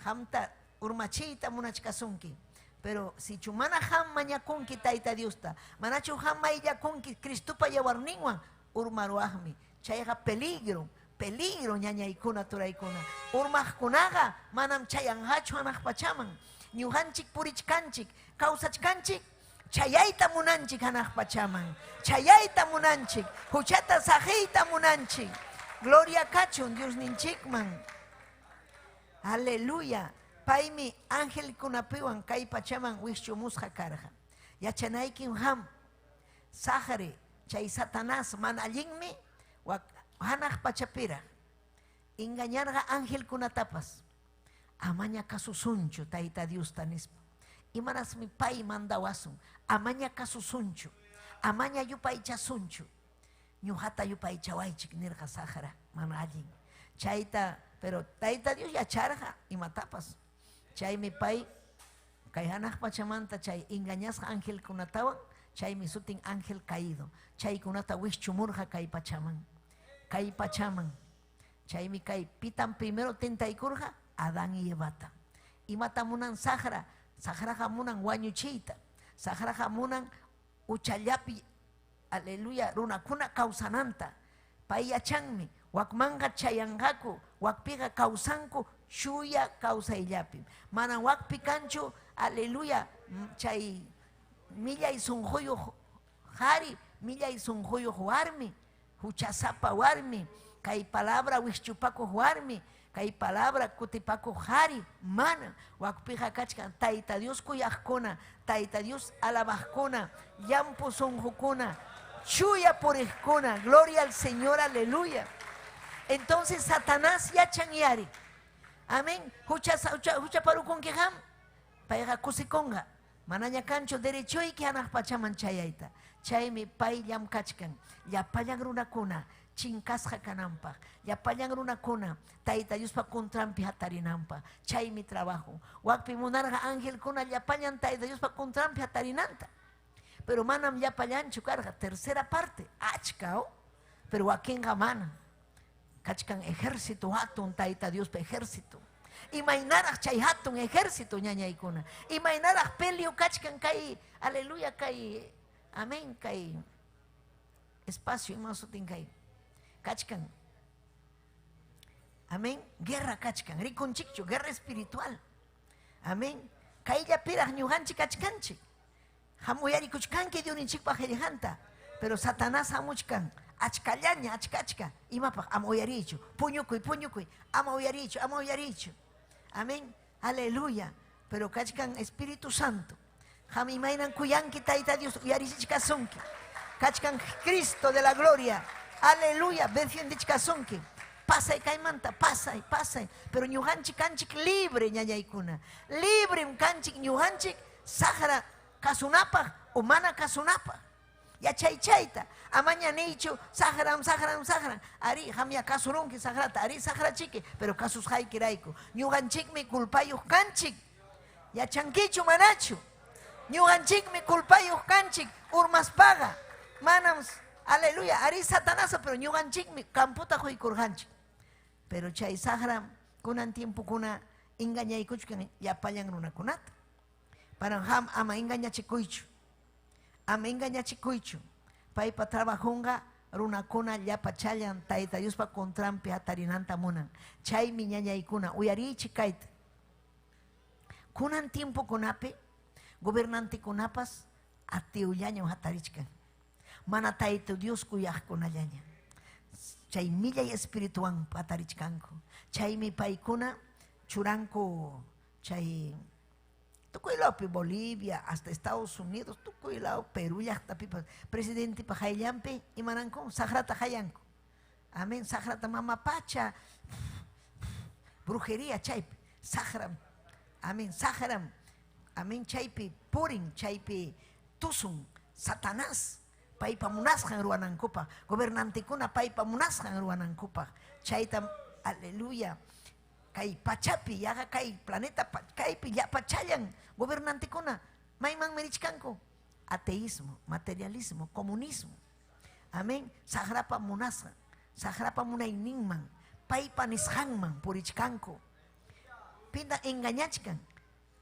hamta urmachiyta munachkasunki. Pero si chumana ham mañakunki Tayta Diosta, manachu ham mayllakunki Cristupa yawarninwan, urmaruaqmi. Chayqa peligro ñañaykuna turaykuna. Urmaqkunaqa manam chayanqachu hanaq pachaman. Ñuqanchik purichkanchik kausachkanchik, chayaita munanchik hanaq pachaman, chayaita munanchik, huchata sajeita munanchik. Gloria kachun Dios ninchikman. Aleluya. Paymi ángel kunapiwan kay pachaman wishchumusqa karqa. Yachanaykim ham sahare chay Satanás mana allinmi hanaq pachapira engañarqa ángel kunatapas amaña kasusunchu tayta Dios tanispa. Imanasmi pay mandawasun amaña kasusunchu amaña yupaychasunchu ñuqata yupaychawaychik nirqa sahara mana allin chayta pero tayta Dios yacharqa imatapas. Chaymi pay kay hanaq pachamanta chay engañasqa ángel kunatawan chaymi sutin ángel caído. Chaykunata wishchumurqa kay pachaman. Kay pachaman. Chaymi kay pitan primero tentaykurqa Adán y Evata. Imata munan sahara. Saharaqa munan wañuchiyta. Saharaqa munan uchallapi. Aleluya. Runakuna kawsananta. Pay yachanmi. Wakmanqa chayanqaku. Wakpiqa kawsanku. Shuya kawsayllapi. Manan wakpi kanchu. Aleluya. Chay millay sunquyuq hari. Millay sunquyuq warmi. Huchasapa warmi. Kay palabra wishchupakuq warmi. Kay palabra kutipakuq hari. Mana. Wakpiqa kachkan. Tayta Dios kuyaqkuna. Tayta Dios alabaqkuna. Llampu sunqukuna. Shuya puriqkuna. Gloria al Señor. Aleluya. Entonces Satanás yachan yari. Amén. Hucha parukunki ham. Payqa kusikonga. Manaña kancho derechoyki hanaq pachaman chayayta. Chaymi pay llam kachkan. Llapallan runakuna chinkasqa kananpaq. Llapallan runakuna tayta Diospa contrampi hatarinanpaq. Chaymi trabajo. Wakpi munarqa angelkuna llapallan tayta Diospa contrampi hatarinanta. Pero manam llapallanchu karqa. Tercera parte. Achka, pero wakinqa mana. Kachkan ejército hatun tayta Diospa ejército. Imaynaraq chay hatun ejército ñañaykuna. Imaynaraq pelio kachkan kay, aleluya kay, amén, kay espacio imasutin kay. Kachkan. Amén. Guerra kachkan. Rikunchikchu, guerra espiritual. Amén. Kaylla piraq ñuqanchik kachkanchik. Hamuyarikuchkanki Dioninchikpaq qillqanta. Pero Satanás hamuchkan. Achkallaña, achkachka. Imapaq ama uyarichu. Puñukuy, puñukuy. Ama uyarichu, ama uyarichu. Amén. Aleluya. Pero kachkan Espíritu Santo. Hami imaynan kuyanki tayta Dios uyarichkasunki. Kachkan Cristo de la gloria. Aleluya. Bendichkasunki. Pasay kaymanta, pasay, pasay. Pero ñuqanchik kanchik libre ñañaykuna. Libre kanchik ñuqanchik sahara kasunapaq o mana kasunapaq. Yachaychayta. Amaña nichu sahram, sahram, sahram. Ari hamya kasurunki sahrata. Ari sahra chiki. Pero kasus haykirayku. Ñuqanchikmi kulpayuq kanchik. Yachankichu manachu. Ñuqanchikmi kulpayuq kanchik. Urmaspaqa. Manam, aleluya. Ari Satanás, pero ñuqanchikmi kamputa huykurqanchik. Pero chay sahram kunan tiempo kuna engañaykuchkan yapallan runakunata. Para ham ama engañachikuychu. Ama engañachikuychu. Paypa trabajunga runakuna llapachayan tayta Diospa contrampi hatarinanta munan. Chaymi ñañaykuna uyarichi kayta. Kunan tiempo kunapi gobernante kunapas atiullaña hatarichkan. Mana tayta Dios kuyaqkunallaña. Chay millay espirituan hatarichkanku. Chaymi paykuna churanku chay tukuylawpi Bolivia hasta Estados Unidos, tukuylaw Perú llaqtapi presidente pa hayllampi imananku sahrata hayanku. Amén. Sahrata mamapacha brujería chaypi sahram. Amén. Sahram. Amén. Chaypi purin chaypi tusun Satanás paypa munasqan ruwanankupa. Gobernantekuna paypa munasqan ruwanankupa. Chayta aleluya. Kay pachapi, yaga kay planeta, kaypi llapachayan gobernantekuna. Mayman merichkanku. Ateísmo, materialismo, comunismo. Amén. Sahrapa munasqan. Sahrapa munayninman. Paypa nisqanman purichkanku. Pinda engañachkan.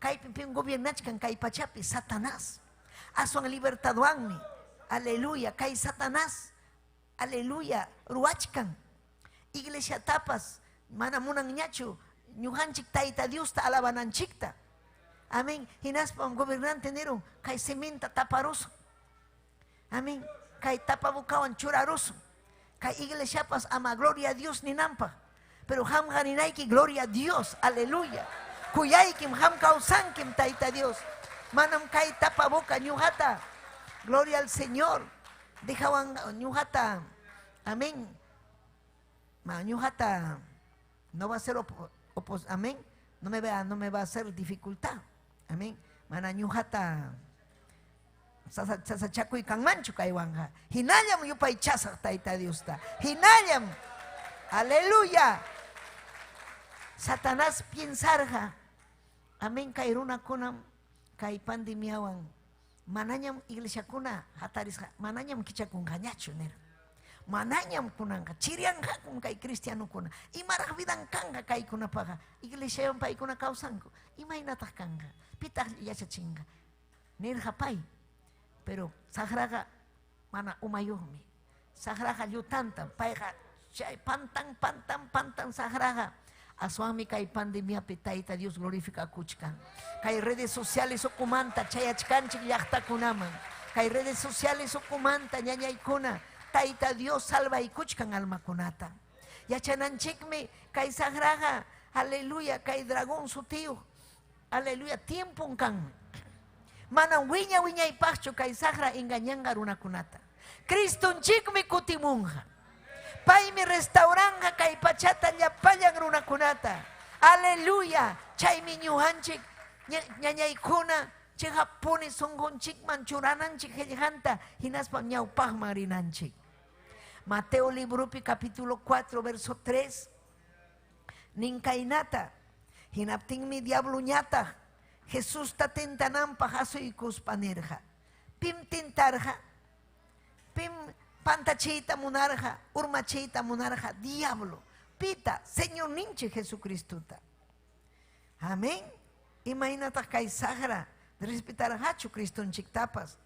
Kaypi pin gobiernachkan kay pachapi Satanás. Aswan libertaduanmi. Aleluya. Kay Satanás. Aleluya. Ruachkan. Iglesia tapas. Mana munan ñachu ñuqanchik tayta Diosta alabananchikta. Amén. Hinaspam gobernante nero, kay sementa taparoso. Amén. Kay tapabukawan churaroso. Kay iglesia pas ama gloria a Dios ni nampa. Pero ham ganinaiki gloria a Dios. Aleluya. Kuyaikim ham kausankim taita Dios. Manam kay tapaboca ñujata. Gloria al Señor. Dejaban ñujata. Amén. Ñujata no va a ser amén. No me va a hacer dificultad. Amén. Mana ñujata sasachaku y kanmanchu kaiwanga. Hinayam yupay chasak taita Dios ta. Hinayam. Aleluya. Satanás piensarja. Amén. Kairuna kunam kai pandemiawan. Mananyam iglesia kuna hatarisja. Mananyam kichakun gañacho ner. Mananyam kunanga chirianga kun kai cristiano kuna. Imarah vidan kanga kai kuna paga. Iglesia yon pai kuna kausanko. Imainatah kanga. Pitah yasa chinga. Nerja pai. Pero sagraga mana umayuhmi. Sagraga yutanta. Paiga chay pantan sagraga. Asuami kai pandemia pitaita Dios glorifica kuchkan. Kai redes sociales okumanta chayachkanchik llaqta kunaman. Kai redes sociales okumanta ñañaykuna. Taita Dios salva y kuchkan alma kunata. Yachananchikme kai sagraga. Aleluya kai dragón su tío. Aleluya tiempo kan. Mana wiña y pacho kai sagra engañanga runakunata. Cristonchikme kutimunja. Pai mi restauranja kai pachata llapallan runakunata. Aleluya. Chay mi ñuhanchik ñañaykuna. Cheja pone songonchik manchurananchik hellanta. Hinaspam ñaupaj marinanchik. Mateo librupi capítulo 4 verso 3. Ninkainata. Hinaptin mi diablo ñata. Jesús ta tentanampa jaso y cuspanerja. Pim tintarja. Pim pantachita munarja. Urmachita munarja. Diablo. Pita. Señor ninche Jesucristo. Amén. Imagínate que hay sagra. Respetar hachu Cristo en tapas.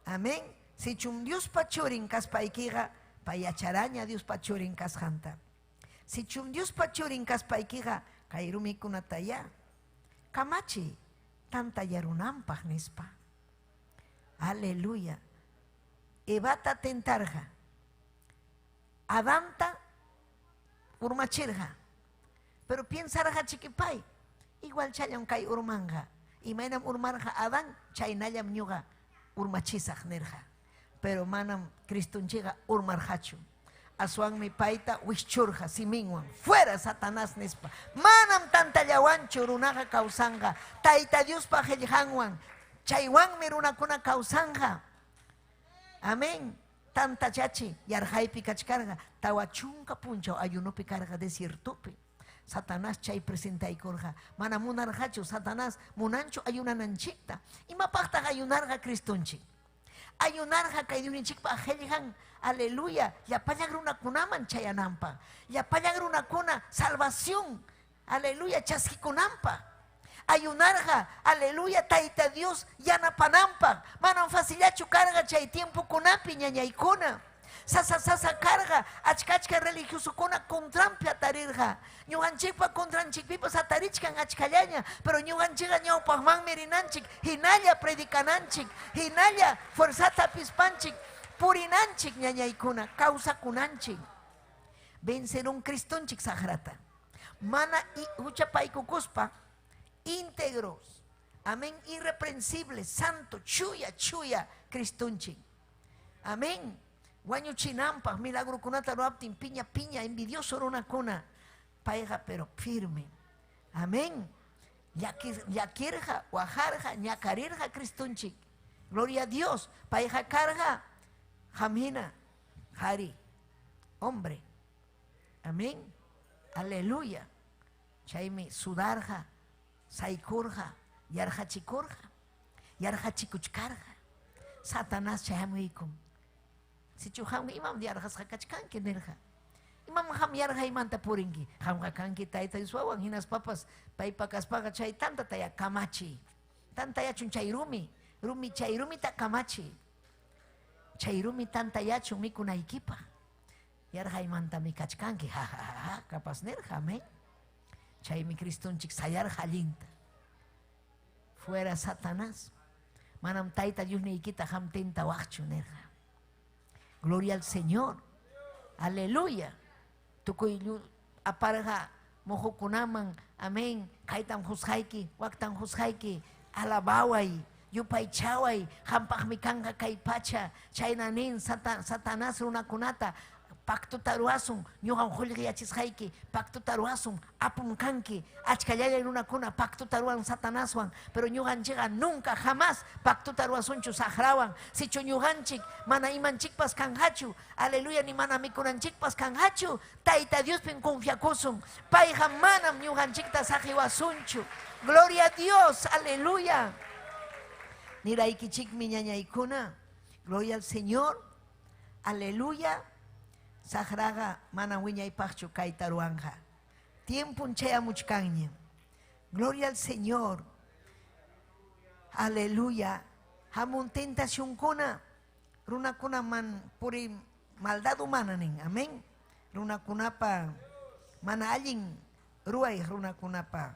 Amén. Si chum Dios pachurin kas paikiga. Payacharaña Dios pachurin kas janta. Si chum Dios pachurin kas paikiga. Kairumi kunataya. Kamachi, tanta yarunampaj nispa. Aleluya. Evata tentarja. Adanta urmachirja. Pero piensarja chiquipay. Igual chayam kay urmanja. Y manam urmarja Adán, chaynayam ñuga urmachisaj nerja. Pero manam Cristunchiga urmarjachu. Asuan mi paita wischurja siminwan. Fuera Satanás nespa. Manam tanta yawanchu runaga kausanga. Taita Dios pa heljanwan. Chaywan mi runakuna kausanga. Amén. Tanta chachi. Yarjaipi kachkarga. Tawachunka puncho ayunopi carga desiertopi. Satanás chay presenta y corja. Mana munarjacho Satanás munancho ayunananchikta. Y mapakta ayunarga Cristonchi. Ayunarja kaidunchik pa heljan. Aleluya. Ya payagruna kunaman chayanampa. Ya payagruna kuna salvación. Aleluya. Chasquikunampa. Ayunarja. Aleluya. Taita Dios yanapanampa. Manan facilachu carga chay tiempo kunapi ñañaykuna. Sasa carga. Achkachka religioso kuna contrampia tarirja. Ñuganchikpa contranchikpipa satarichkan achkallaña. Pero ñuganchiga ñawpajman mirinanchik. Hinalla predicananchik. Hinalla fuerzata pispanchik. Purinanchik ñañaykuna, causa kunanchik. Vencerón Cristonchik sagrata. Mana y uchapaykukuspa, íntegros. Amén, irreprensibles, santo, chuya, Cristonchik. Amén. Guaño chinampa, milagro kunata roaptin, piña, envidioso runakuna. Paeja, pero firme. Amén. Yakirja, wajarja, ñakarirja, Cristonchik. Gloria a Dios. Paeja carga. Jamina, Hari, hombre. Amén. Aleluya. Chaimi, sudarja, saikurja, yarjachikurja, yarjachikuchkarja. Satanás chayamuikum. Si chuham imam diarjas hakachkan kenerja. Imam ham yarja imanta puringi. Ham hakanki taita iswawan hinas papas. Paipakas paga chay tanta taya kamachi. Tanta ya chunchairumi. Rumi chairumi ta kamachi. Chairumi tanta yachu mikuna ikipa. Yarjay manta mi kachkanki. Capaz nerja, amén. Chay mi Cristonchik sayar jalinta. fuera Satanás. Manam taita Dios ni quita ham tenta wachu nerja. Gloria al Señor. Aleluya. Tukuy aparga mojokunaman. Amén. Kaitan hushaiki, waktan hushaiki, alabaway, yupay chaway, hampag mikanga kay pacha, chaynanin Satanás runakunata. Pacto taruasun, ñugan julgi achishaiki, pacto taruasun, apum kanki, achkallaya runakuna, pacto taruan Satanaswan, pero ñugan llega nunca, jamás, pacto taruasunchu sahrawan, si ñuganchik, mana imanchikpas kanhachu, aleluya, ni mana mikunanchikpas kanhachu, taita Dios pin confiacosun, paija manam ñuganchikta sajiwasunchu, gloria a Dios, aleluya. Niraikichik miñañaikuna, gloria al Señor, aleluya. Sagraga mana wiñay pachu kaitaruanja. Tiempo chea muchcaña. Gloria al Señor. Aleluya. Hamun tentación kuna. Runa kuna man puri maldad humana ning. Amén. Runa kunapa mana allin ruay runa kunapa.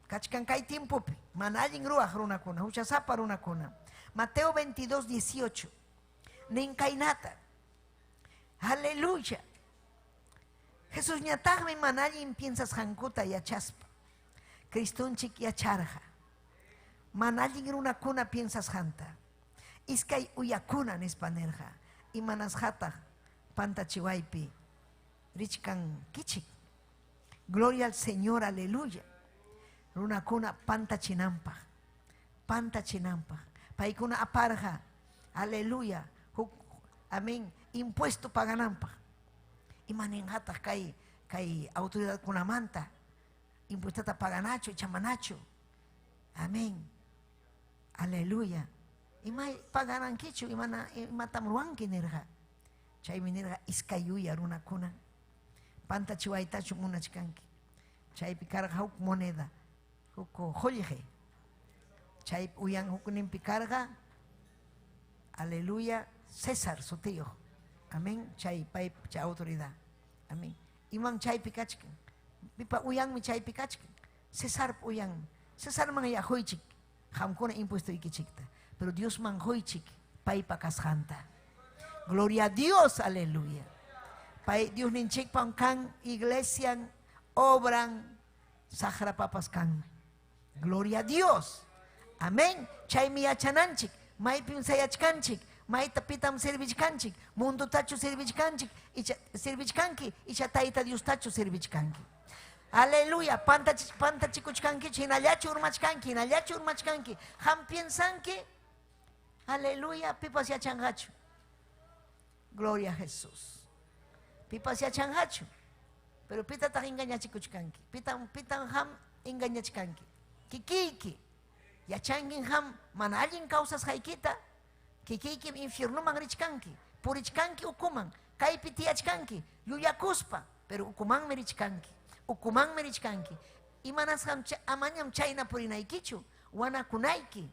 Kachkan kai tiempo pi. Mana allin ruay runa kuna. Huchasapa runa kuna. Mateo 22:18. Nin kainata. Aleluya. Jesús ñatagme manallin piensas jankuta yachaspa. Cristunchik yacharja. Manallin runakuna piensas janta. Iskay uyakuna nispanerja. Y manasjata pantachiwaipi. Richkan kichik. Gloria al Señor, aleluya. Runakuna pantachinampa. Pantachinampa. Paikuna aparja. Aleluya. Amén. Impuesto paganampa. Y manenjata kai autoridad kunamanta. Impuesto ta paganacho, chamanacho. Amén. Aleluya. Y mai paganan kichu, y matamruanki nerja. Chay minerja iskayuya runa kuna. Panta chiwaitachu munachkanki. Chay picarga huk moneda. Huko jolje. Chay uyan hukunin picarga. Aleluya. César, su tío. Amén. Chay, chay autoridad. Amén. Iman chay pikachkin. Pipa uyang mi chay pikachkin. César uyang. César man ya hoichik. Hamkona impuesto ikichikta. Pero Dios man hoichik. Pay pakashanta. Gloria a Dios. Aleluya. Pay Dios ninchik pan kan iglesia obran sahra papas kan. Gloria a Dios. Amén. Chay mi achananchik. May pinsayachkanchik. Maita pitam servichkanchik, mundo tacho servichkanchik, servichkanki, y chataita Dios tacho servichkanki. Aleluya, panta chikuchkanki, chinallachu urmachkanki, ham piensanki, aleluya, pipas yachangachu. Gloria a Jesús. Pipas yachangachu, pero pita ta engañachikuchkanki, pitan ham engañachkanki. Kikiki, yachangin ham, manalin causas haikita. Kiki infierno man richkanki, purichkanki ukuman, kaipi tiachkanki, yuyakuspa, pero ukuman merichkanki. Imanas amanyam chayna purinaikichu, wanakunaiki.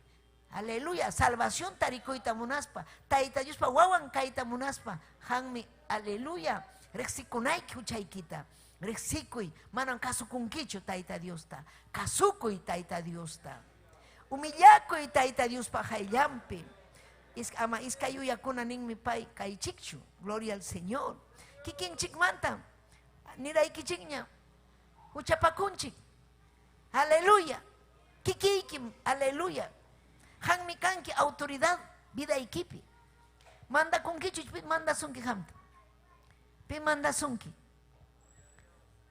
Aleluya, salvación tarikoita munaspa, taita Diospa wawan kaita munaspa, hanmi, aleluya, rexikunaiki huchaykita, rexikui, manan kasukunkichu taita Diosta, kasukui taita Diosta, humillakui taita Diospa hayllampi. Ama iskayuya kuna ning mi pai kay chikchu. Gloria al Señor. Kikin chikmanta. Niray kichiknya. Uchapakunchik. Aleluya. Kikikim. Aleluya. Han mi kanki autoridad. Vida equipi. Manda kunki chuchpit manda sunki hamta. Pi manda sunki.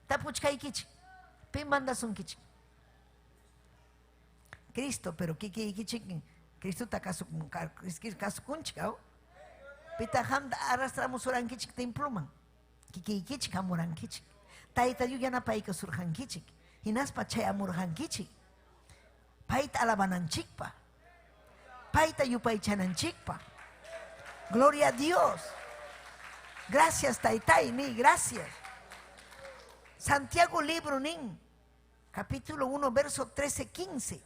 Tapuchkay kichik. Pi manda sunki chik. Cristo, pero kiki kichik. Cristo ta kasukunchik, ¿no? Pita hamda arrastramos orankichik temploman. Kikikichik amurankichik. Taita yuyana paika surhankichik. Hinaspa chay amurhankichik. Paita alabananchikpa. Paita yupaychananchikpa. Gloria a Dios. Gracias, Taitai, ni gracias. Santiago libro nin. Capítulo 1, verso 13-15.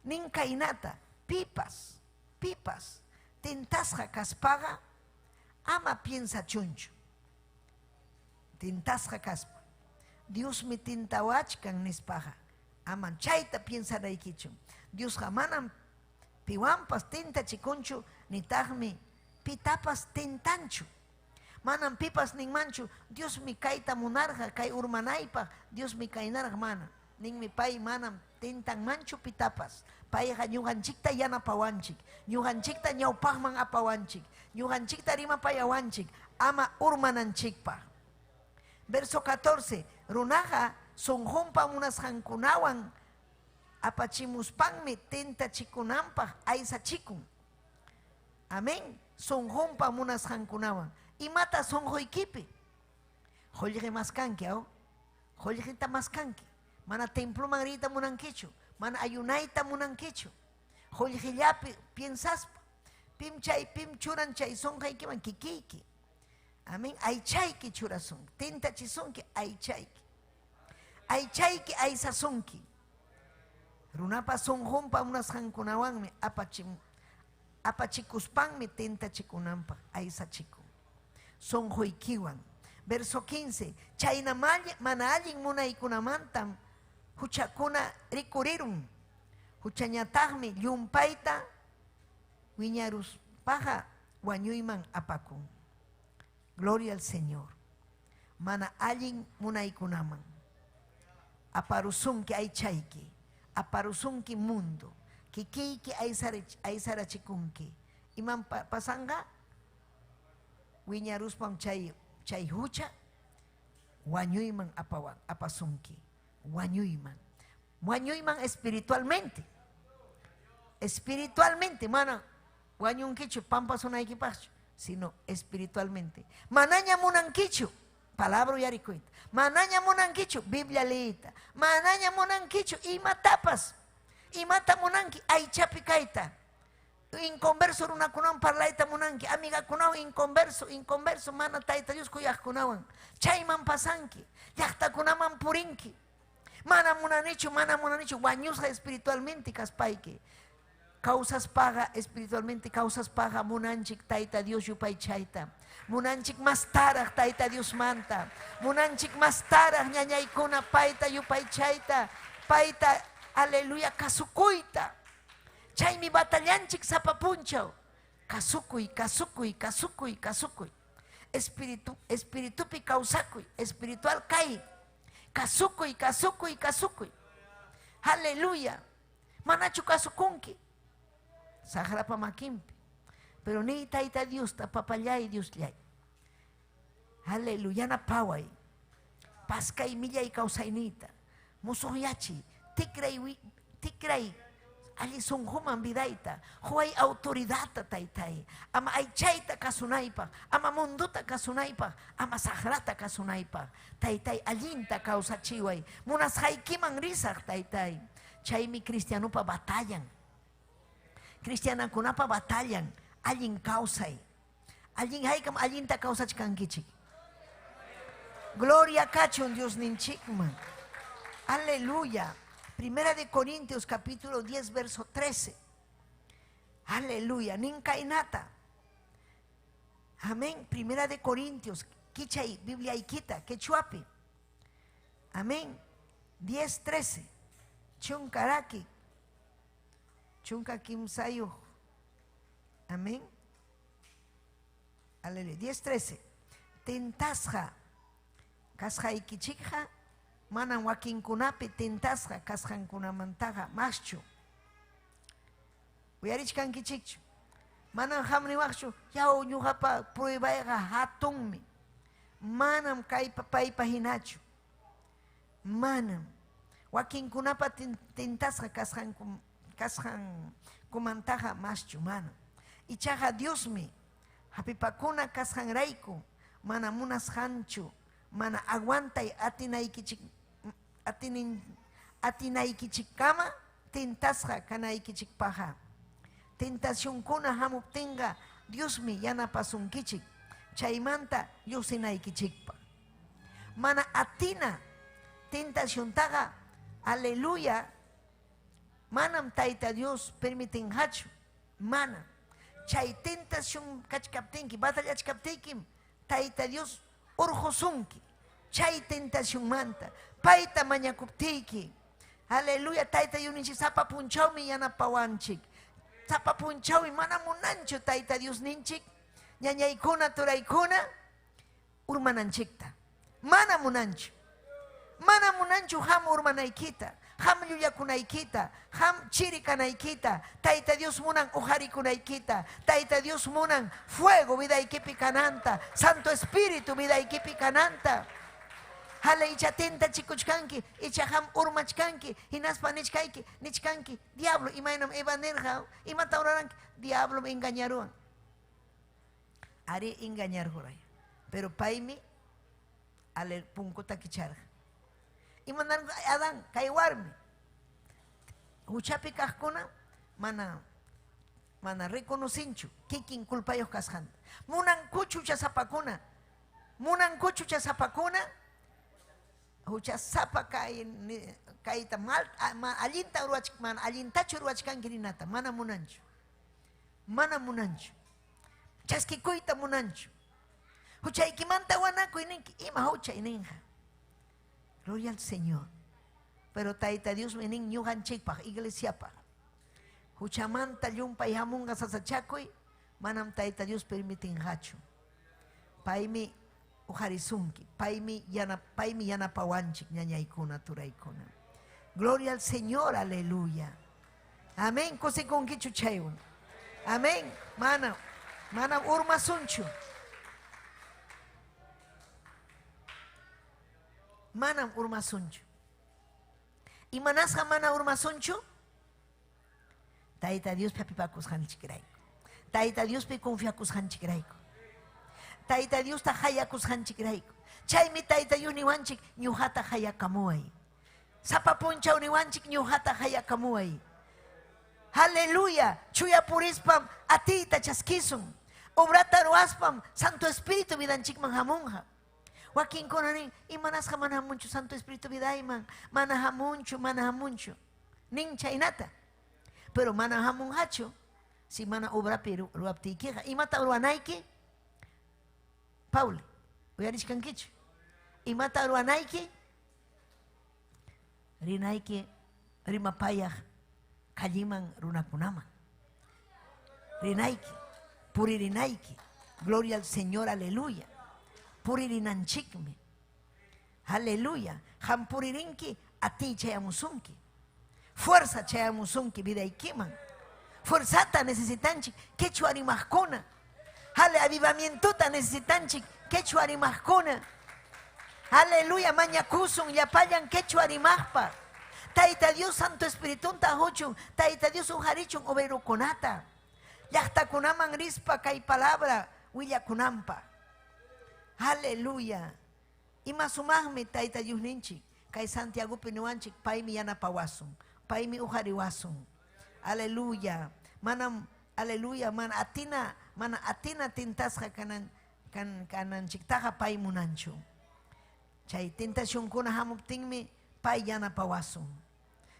Nin kainata. Pipas, tentasja caspaga, ama piensa chuncho. Tentasja caspa. Dios me tintawachkan nispaja, Aman chayta piensaraykichu. Dios manam piwampas tentachikunchu nitaqmi pitapas tentanchu. Manam pipas ninmanchu Dios mi kayta munarqa kay urmanaypaq Dios mi kaynaraq mana. Ninmi pay manam tentan manchu pitapas. Payqa ñuqanchikta yanapawanchik. Ñuqanchikta ñawpaqman apawanchik. Ñuqanchikta rimapayawanchik. Ama urmananchikpaq. Verso 14. Runaqa sunqunpa munasqankunawan apachimuspanmi tentachikunanpaq aysachikun. Amén. Sunqunpa munasqankunawan. Imata sunquykipi. Qullqi maskanki, ¿o? Qullqita maskanki. Mana temploman rita munankichu. Mana ayunayta munankichu. Qullqillapi piensaspa. Pim churan chay sunqaykiman kikiyki. Amén. Aychayki churasun. Tentachisunki aychayki. Aychayki aysasunki. Runapa sunqunpa munasqankunawanmi apachikuspanmi tentachikunanpaq aysachikun. Sunquykiwan. Verso 15. Chayna mana allin munaykunamantam huchakuna rikurirun. Huchañataqmi llumpayta wiñaruspaqa wañuyman apakun. Gloria al Señor. Mana allin munaykunaman. Aparusunki aychayki. Aparusunki mundo. Kikiyki aysarachikunki. Iman pasanga wiñaruspan chay hucha wañuyman apasunki. Wañuyman espiritualmente. Espiritualmente, mana wañunkichu pampasunaykipachu, sino espiritualmente. Manaña munankichu, palabra yarikuita. Manaña munankichu, Biblia leita. Manaña munankichu, imatapas. Imata munanki, aychapi kaita. Inconverso runakunawan parlayta munanki. Amiga kunawan inconverso mana tayta Dios kuyaqkunawan. Chayman pasanki. Llaqtakunaman purinki. Mana munanichu, wañusqa espiritualmente kaspayki. Causas paga espiritualmente, causas paga munanchik tayta Dios yupay chayta. Munanchik más taraq tayta Dios manta. Munanchik más taraq ñañaykuna payta yupay chayta. Payta, aleluya, kasukuyta. Chaymi batallanchik sapapunchaw. Kasukuy. Espiritupi kawsakuy. Espiritual kay. Kasukuy. Aleluya. Manachu kasukunki. Sagrapa makimpi. Pero ni tayta Dios ta papallay Dios llay. Aleluya na paway. Paskay millay kawsaynita. Musuyachi. Tikray. Ali sunquman vidayta. Huay autoridad taytay. Ama aychayta kasunaypa. Ama munduta kasunaypa. Ama sagrata kasunaypa. Taytay allinta kawsachiway. Munasqaykiman risaq taytay. Chaymi cristianupa batallan. Cristianakunapa batallan. Allin kawsay. Allin haykam allinta kawsachkankichik. Gloria kachun Dios ninchikman. Aleluya. Primera de Corintios capítulo 10 verso 13. Aleluya. Ninkainata. Amén. Primera de Corintios. Kichay, Biblia ikita. Quechuapi. Amén. 10, 13. Chunkaraki. Chunka kimsayo. Amén. Aleluya. 10, 13. Tentasja. Kasja ikichikja. Manan wakinkunapi tentasqa kasqankunamantaqa maschu. Uyarichkankichikchu. Manan hamniwaqchu yaw ñuqapa pruebayqa hatunmi. Manam kaypa paypa hinachu. Manam. Wakinkunapa tentasqa kasqankumantaqa maschu manam. Ichaqa Diosmi hapipakuna kasqanrayku mana munasqanchu. Mana aguantay atinaykichikama tentasqa kanaykichikpaqa. Tentacionkuna hamuptinqa Diosmi yanapasunkichik. Chaymanta llusinaykichikpa. Mana atina tentaciontaqa, aleluya, manam tayta Dios permitinhachu. Mana. Chay tentación kachkaptinki, batallachkaptinkim, tayta Dios urjusunki. Chay tentación manta. Paita mañakuptiki. Aleluya, Tayta Dios ninchik sapa punchawmi yanapawanchik. Sapa punchawmi mana munanchu Tayta Dios ninchik. Ñañaykuna turaykuna urmananchikta. Mana munanchu. Mana munanchu ham urmanaykita. Ham llullakunaykita, ham chirikanaykita. Tayta Dios munan ujarikunaykita. Tayta Dios munan fuego vidaykipi kananta. Santo Espíritu vidaykipi kananta. Hala icha tenta chikuchkanki, icha ham urmachkanki, hinaspa nichkanki, diablo, imaynam evanerja, imata oraranki, diablo me engañaron. Haré engañar joray. Pero paimi, ale punkuta kicharja. Imanan Adán, kaywarmi. Huchapi kajkuna, mana reconocinchu, kikin culpayos kasjanta. Munan kuchucha zapakuna, hucha sapa kaita mal alinta ruach man alintachu ruachkan kirinata mana munanchu chaskikuita munanchu hucha ikimanta wanaku ininki ima hucha ininja gloria al Señor pero Tayta Dios menin ñujanchikpaj iglesiapaj hucha manta llumpay hamunga sasachakuy manam Tayta Dios permitinjachu paymi ujarizunki, paimi yanapawanchik ñañaykuna turaykuna. Gloria al Señor, aleluya. Amén, kusikunkichu chaywan. Amén, mana urmasunchu. Manam urmasunchu. Y manasqa mana urmasunchu. Tayta Dios pi apipakusqanchikrayku. Tayta Dios pi confiakusqanchikrayku. Tayta Dios ta hayakusqanchikrayku. Chaymi Tayta Dios niwanchik ñuqata hayakamuay. Sapa punchaw niwanchik ñuqata hayakamuay. Aleluya. Chuya purispam atita chaskisun. Obrata ruaspam Santo Espíritu vidanchikman hamunja. Wakin konanin imanasqa mana hamunchu Santo Espíritu vidayman. Mana hamunchu. Nin chaynata. Pero mana hamunhachu. Si mana obrapi ruaptikiqa. Imata ruanayki. Pauli, uyarishkankichu. Imata ruanayki, rinayki rimapayaq kalliman runakunaman. Rinayki, puririnayki. Gloria al Señor, aleluya. Puririnanchikmi. Aleluya. Hampuririnki ati chayamusunki. Fuerza chayamusunki vidaykiman. Fuerzata necesitanchik quechua rimaqkuna. Ale avivamientuta necesitanchik quechua rimaqkuna. Aleluya, mañakusun yapayan quechua rimaqpa. Tayta Dios Santo Espiritunta huchun, Tayta Dios ujarichun oberukunata. Llaqtakunaman rispa kay palabra willakunampa. Aleluya. Ima sumaqmi Tayta Dios ninchik, kay Santiagopi niwanchik paymi yanapawasun, paymi ujariwasun. Aleluya. Aleluya, mana atina tintasqa kananchiktaqa pay munanchu. Chay tentacionkuna hamuptinmi pay yanapawasun.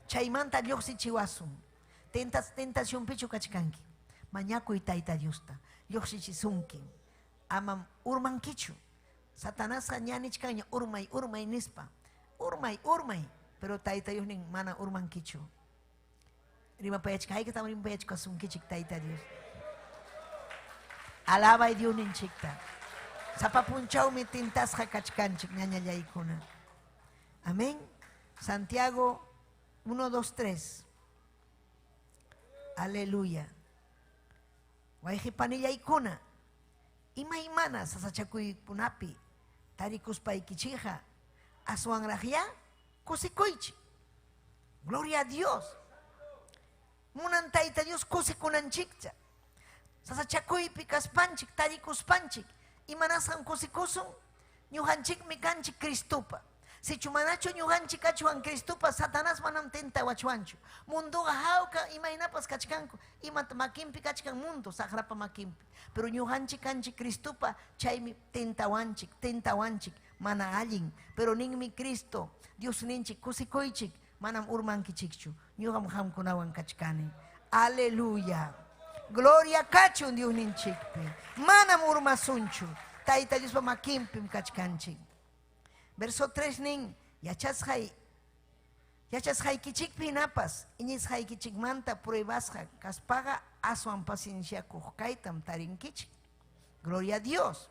Chaymanta lluqsichiwasun. Tentacionpichu kachkanki. Mañakuy Tayta Diosta. Lluqsichisunki. Amam urmankichu. Satanasqa ñanichkaña urmay nispa. Urmay. Pero Tayta Dios nin mana urmankichu. Rimapayachka, hay que estar rimapayachka sunkichik Tayta Dios. Alaba y Dios ninchikta. Sapapunchawmi tintasqa kachkanchik ñañallaykuna. Amén. Santiago 1, 2, 3. Aleluya. Wayqipanillaykuna. Imaymana sasachakuykunapi tarikuspaykichija aswanraqlla kusikuychik. Gloria a Dios. Munan Tayta Dios kusikunanchikcha. Sasachakuypi kaspanchik, tarikuspanchik. Imanasan kusikusun, ñujanchikmi kanchik Cristupa. Si chumanachu ñujanchik kachuan Cristupa, Satanás manam tentawachwanchu. Munduqa hawka imaynapas kachkanku. Imata makimpi kachkan mundo, sagrapa makimpi. Pero ñujanchik kanchik Cristupa, chaymi tentawanchik, mana allin. Pero ninmi Cristo, Dios ninchik kusikuychik, manam urmankichikchu. Ñuqam hamkunawan kachkani. Aleluya. Gloria kachun Dios ninchikpi. Manam urmasunchu. Tayta Dios makimpim kachkanchik. Verso 3 nin yachasqay Yachas haikichik pinapas, inis haikichik manta pruebasja, kaspaga asuan paciencia kujkaitam tarinkichik. Gloria a Dios.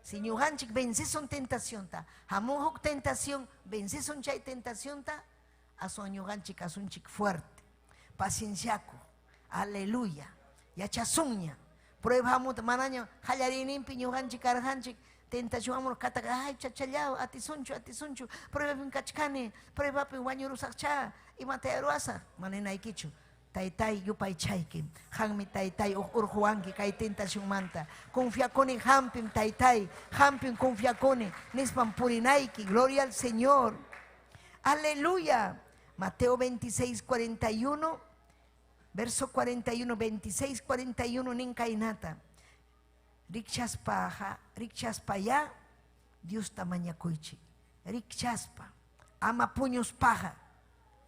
Si ñujanchik venceson tentación ta, hamujuk tentación, venceson chay tentación ta, asuan ñujanchik asunchik fuerte. Pacienciaku, aleluya. Yachasunya, prueba hamut manaño, hallarinimpi ñujanchik arjanchik, tentación amor kataga, ay chachallao, atisunchu, prueba pinkachkani, prueba pin wañurusakcha, y matearuasa, manena ikichu. Taytay yupay chaykim, hanmi taytay urjuanki kay tentación manta. Confía con hampim taytay, hampim confía con nispan purinaiki, gloria al Señor. Aleluya. Mateo 26, 41, verso 41, 26, 41, ninkainata. Rikchaspa ya, Dios tamaña kuichi. Rikchaspa, ama puños paja.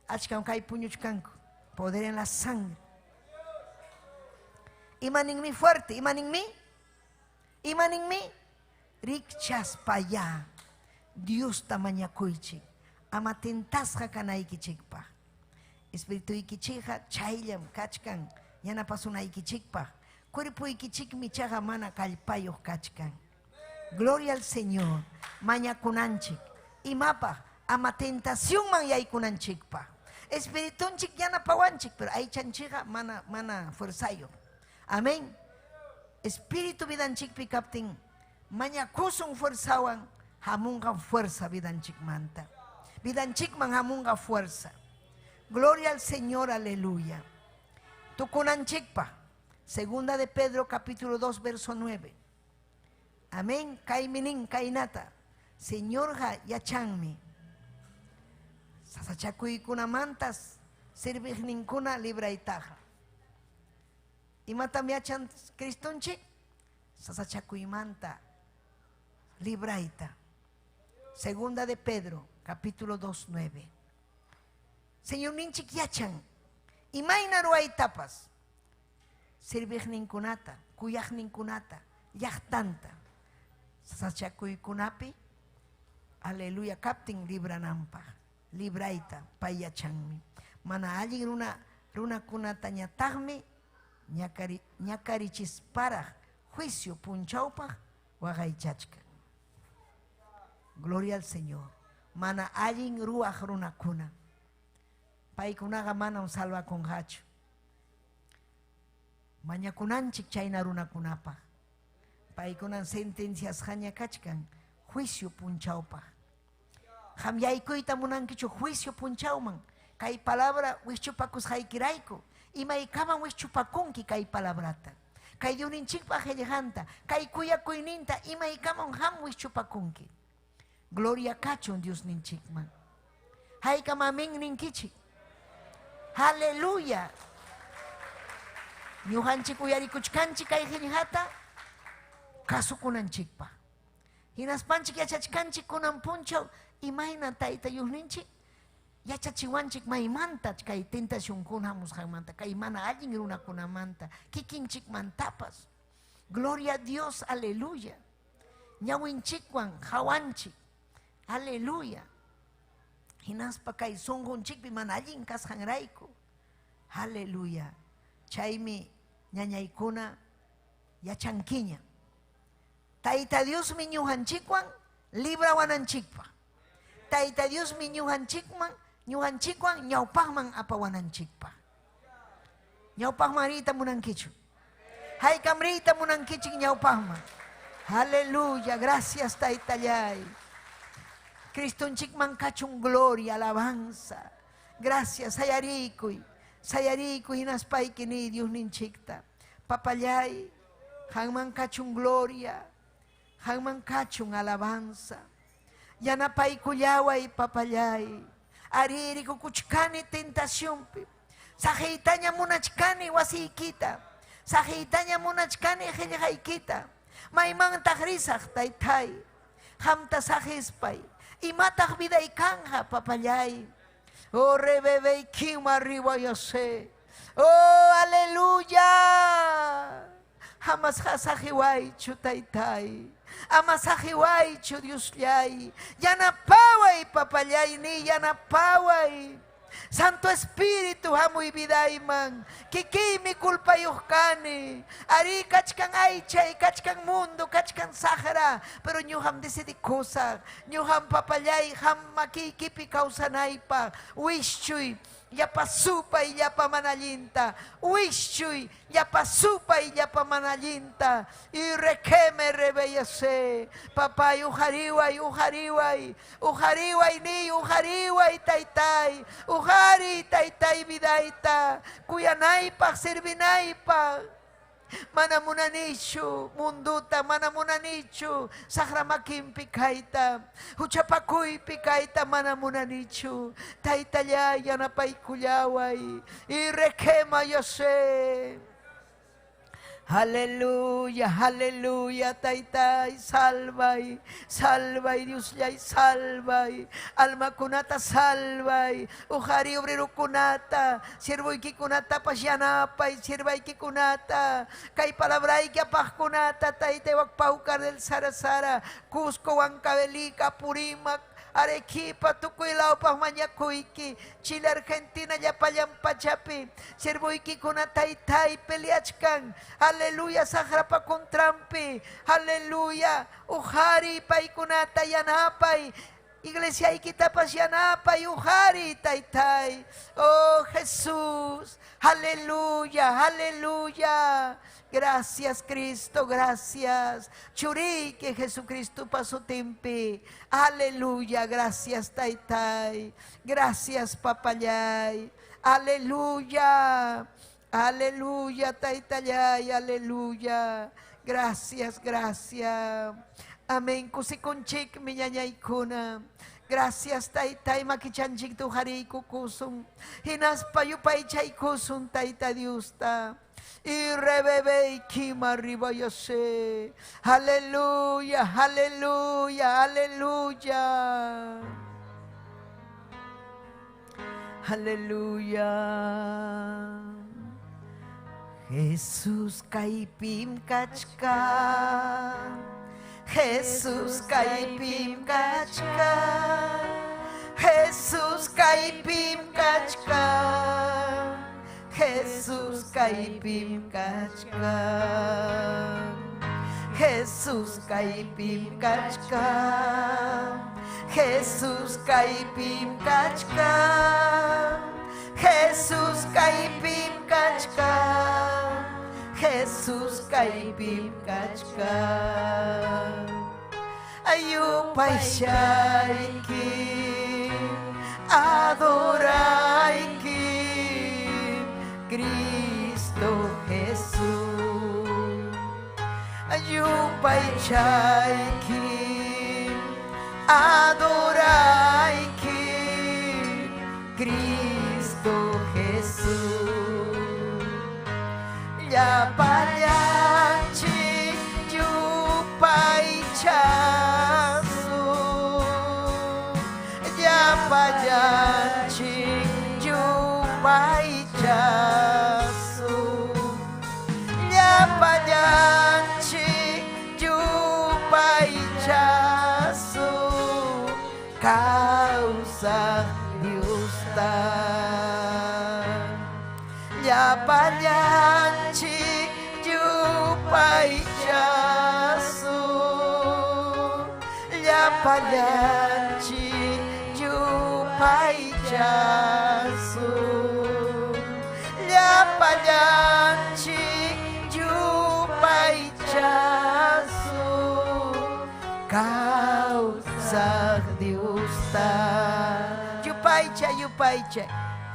Achkan kay puños kanko. Poder en la sangre. Imaning mi fuerte, imaning mi. Rikchaspa ya, Dios tamaña kuichi. Ama tentasja kanayki chikpa. Espíritu ikichija chaylam kachkan. Yana pasuna ikichikpa. Cuerpo ikichik michaja mana kalpayo kachkan. Gloria al Señor. Maña kunanchik. Imapa ama tentación man yay kunanchikpa. Espíritu chik yana pawanchik, pero ay chanchija mana fuerzayo. Amén. Espíritu vidanchik pikaptin. Maña kusung fuerzawan. Hamunga fuerza vidanchik manta. Vidanchik man hamunga fuerza. Gloria al Señor, aleluya. Tukunanchikpa. Segunda de Pedro capítulo 2 verso 9. Amén. Kaiminin kainata. Señor ha yachanmi. Sasachakuy kuna mantas. Sirvij ninkuna libraitaja. Imata miachan Cristonchik. Sasachakuy manta. Libraita. Segunda de Pedro capítulo 2, 9. Señor ninchik yachan. Imaina ruay tapas. Sirvij ninkunata. Kuyaj ninkunata. Yachtanta. Sasachakuy kunapi. Aleluya. Captain libranampa. Libraita. Payachanmi. Mana allí runa kunata ñatagmi. Ñakarichispara. Juicio punchaupa. Wagaychachka. Gloria al Señor. Mana allin ruach runa kuna. Paikunaga mana un salva con hacho. Maña kunanchik chayna runa kunapa. Paikunan sentencias haña kachkan. Juicio punchaupa. Ham yaikuita munankicho juicio punchauman. Kay palabra wichupakus haikiraiko. Ima ikaman wichupakunki kay palabrata. Kay diuninchikpa hellejanta. Kay kuya kuininta ima ikaman ham wichupakunki. Gloria kachon Dios ninchikman. Haikamamin ninkichik. Aleluya. Ñujanchik uyarikuchkanchik kay hellejata. Kasukunanchikpa. Hinaspanchik yachachkanchik kunan punchaw. Imayna tayta yuhninchik. Yachachiwanchik maymanta kay tentación kunhamus haymanta. Kay mana allin runa kunamanta. Kikinchik mantapas. Gloria a Dios, aleluya. Ñawinchikwan hawanchik. Aleluya. Hinaspa kay songonchikpi mana allin kashanrayku. Aleluya. Chaymi ñañaykuna yachankiña. Tayta Dios mi ñujanchikwan librawananchikpa. Tayta Dios mi ñujanchikwan ñawpajman apawananchikpa. Ñawpajman rita munankichu. Haykam rita munankichik ñawpajman. Aleluya. Gracias Taytallay. Cristonchikman kachun gloria, alabanza. Gracias, sayarikuy hinaspayki Dios ninchikta. Papallay, hangman kachun gloria, hangman kachun alabanza. Yanapay kuyaway papallay. Aririku kuchkani tentación. Sajitaña munachkani wasiykita. Sajitaña munachkani hellahaykita. Mayman tajrisaj taytay. Hamta sajispay. Y matas vida y canja, papayay. Oh, rebebe y kim arriba yo sé. Oh, aleluya. Hamas hasajiway chutaytay. Amasajiway chu Dios yay. Yanapaway papayay ni yanapaway. Santo Espíritu hamuy vidayman kiki mi culpa yuhkani ari kachkan aychay kachkan mundo kachkan sahara pero ñuham decidikosa ñuham papallay ham makikipi kawsanaypa wischuy yapa supay yapa manalinta wischuy yapa supay yapa manalinta y requeme rebellase papay ujariway ujariway ujariway ni ujariway taytay ujari taytay vidayta kuyanaypaq sirvinaypaq mana munanichu munduta mana munanichu saqramakimpi kayta huchapakuypi kayta mana munanichu taytallay yanapaykullaway y requemayose. Aleluya, aleluya, taytay, salvay, salvay, Dios yay, salvay, alma kunata salvay, ujari obrero kunata, siervo iki kunata pasyanapay, sierva iki kunata, kay palabray ki apaj kunata, taytay wakpaukar del Sarasara, Cusco, Huancavelica, Purimac, Arequipa, Tucuylao, Pajmañacuiqui, Chile, Argentina, Yapayam, Pachapi, Sirbuiki, Kunataitai, Peliachkan, aleluya, Sahrapa con Trampi, aleluya, Ujari, Paikunata, Yanapay, Iglesia Ikitapas Yanapay, Ujari, Taitai, oh Jesús, aleluya, aleluya. Gracias Cristo, gracias. Churi que Jesucristo pasó tempe. Aleluya, gracias Taitai. Gracias Papayay. Aleluya. Aleluya Taitayay, aleluya. Gracias, gracias. Amén. Kusikunchik miñañaykuna. Gracias Taitai makichanchik tu hariku kusum. Hinas payupay chay kusum Taita Diusta. Y rebebe y kima arriba yo sé. Aleluya, aleluya, aleluya. Aleluya. Jesús kaipim kachka. Jesús kaipim kachka. Jesús kaipim kachka. Jesús kaipim kachka. Jesús kaipim kachka. Jesús kaipim kachka. Jesús kaipim kachka. Jesús kaipim kachka. Ayupayshayki adorayki Cristo Jesús. Ayupaychayki adorayki Cristo Jesús. Yapayanchi yupaychasu. Yapayanchi yupaychasu. Yapayanchi yupaychasu. Causa Diusta. Yapayanchi yupaychasu. Yapayanchi yupaychasu. Yapayanchi yupaychasu. Causa Diusta. Yupaycha, yupaycha.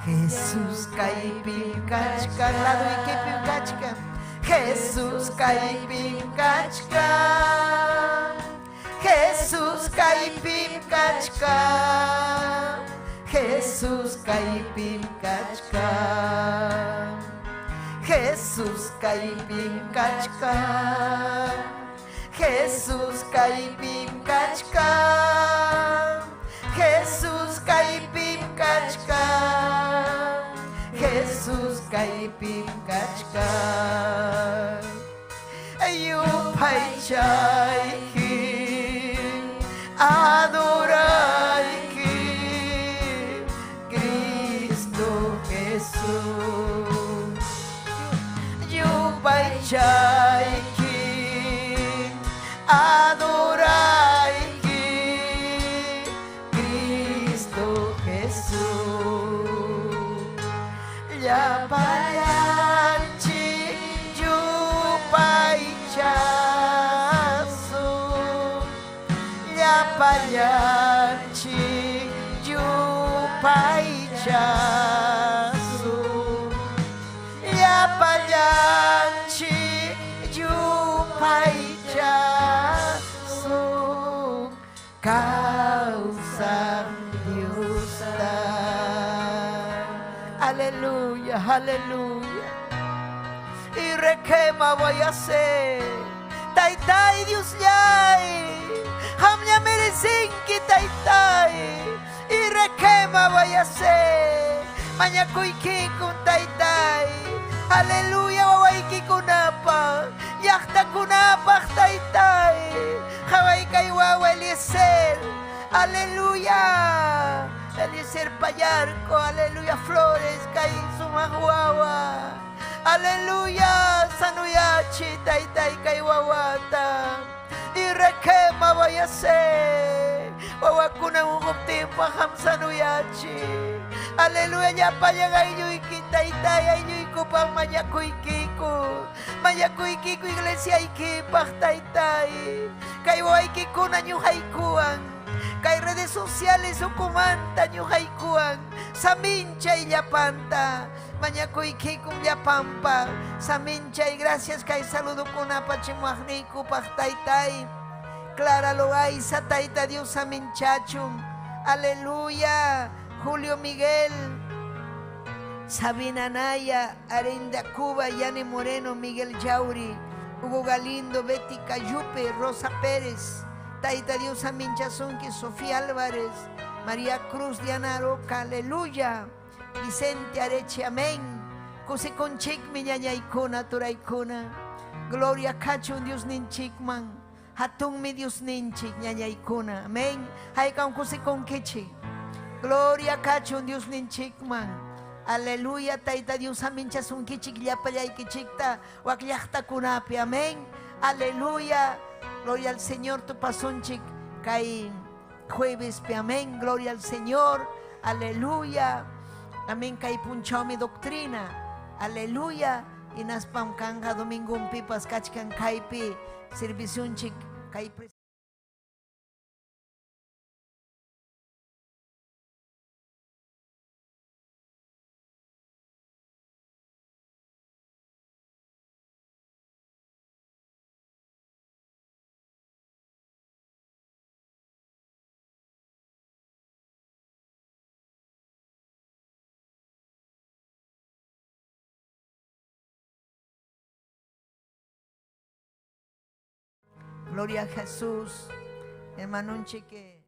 Jesús kaipim kachka, lado y kipim kachka. Jesús kaipim kachka. Jesús kaipim kachka. Jesús kaipim kachka. Jesús kaipim kachka. Jesús kaipim kachka. Jesús kaipim kachka. Jesús kaipim kachka. Ayupaychayki adorayki adorai Cristo Jesús. Ya payanchi jupai chasu, ya payanchi jupai chasu, ya payanchi jupai chasu, causa Dios da. Aleluya, aleluya. Y requema voy a ser. Taitai Dios yai. Hamya merecen que taitai. Y requema voy a ser. Mañakuiki con taitai. Aleluya, wawaiki kunapa. Yakta kunapa taitai. Hawaii kai wawa Eliezer. Aleluya. Eliezer Payarco, aleluya, Flores, Kai Sumahuawa, aleluya, Sanuyachi, Taitai, Kaiwawata, y Requema vaya a ser, Wawakuna un tiempo, Ham Sanuyachi, aleluya, ya Payagay Yuiki, Taitai, Ayuiko, Pan Mayakuikiku, Mayakuikiku, Iglesia Iki, Taitai, Kaiwaiki, Nañu Haikuan. Kay redes sociales ukumanta nyuhaikuan samincha y yapanta mañakuikikum yapampa samincha y gracias kay saludo kunapa chimagniku pahtaitai Clara Loaiza taita Dios saminchachum aleluya Julio Miguel Sabina Naya Arenda Cuba Yani Moreno Miguel Yauri Hugo Galindo Betty Cayupe Rosa Pérez Taita Dios Aminchazonque, Sofía Álvarez, María Cruz, Diana Roca, aleluya, Vicente Areche, amén. José Conchic, Miñaña Icona, Tora Icona, Gloria Cacho, Dios Ninchikman, Hatun mi Dios Ninchik, Ñaña Icona, amén. Haikam José Conquichi, Gloria Cacho, Dios Ninchikman, aleluya, Taita Dios Aminchazonque, Chiquillapaya y Kichikta, Wakyachta Kunapi, amén, aleluya. Gloria al Señor, tu pasonchik, caí jueves, pe amén, gloria al Señor, aleluya, amén, caí punchao mi doctrina, aleluya, y naspam canja domingo un pipas cachcan caipi, serviciunchik, caí Gloria a Jesús, hermano, un cheque.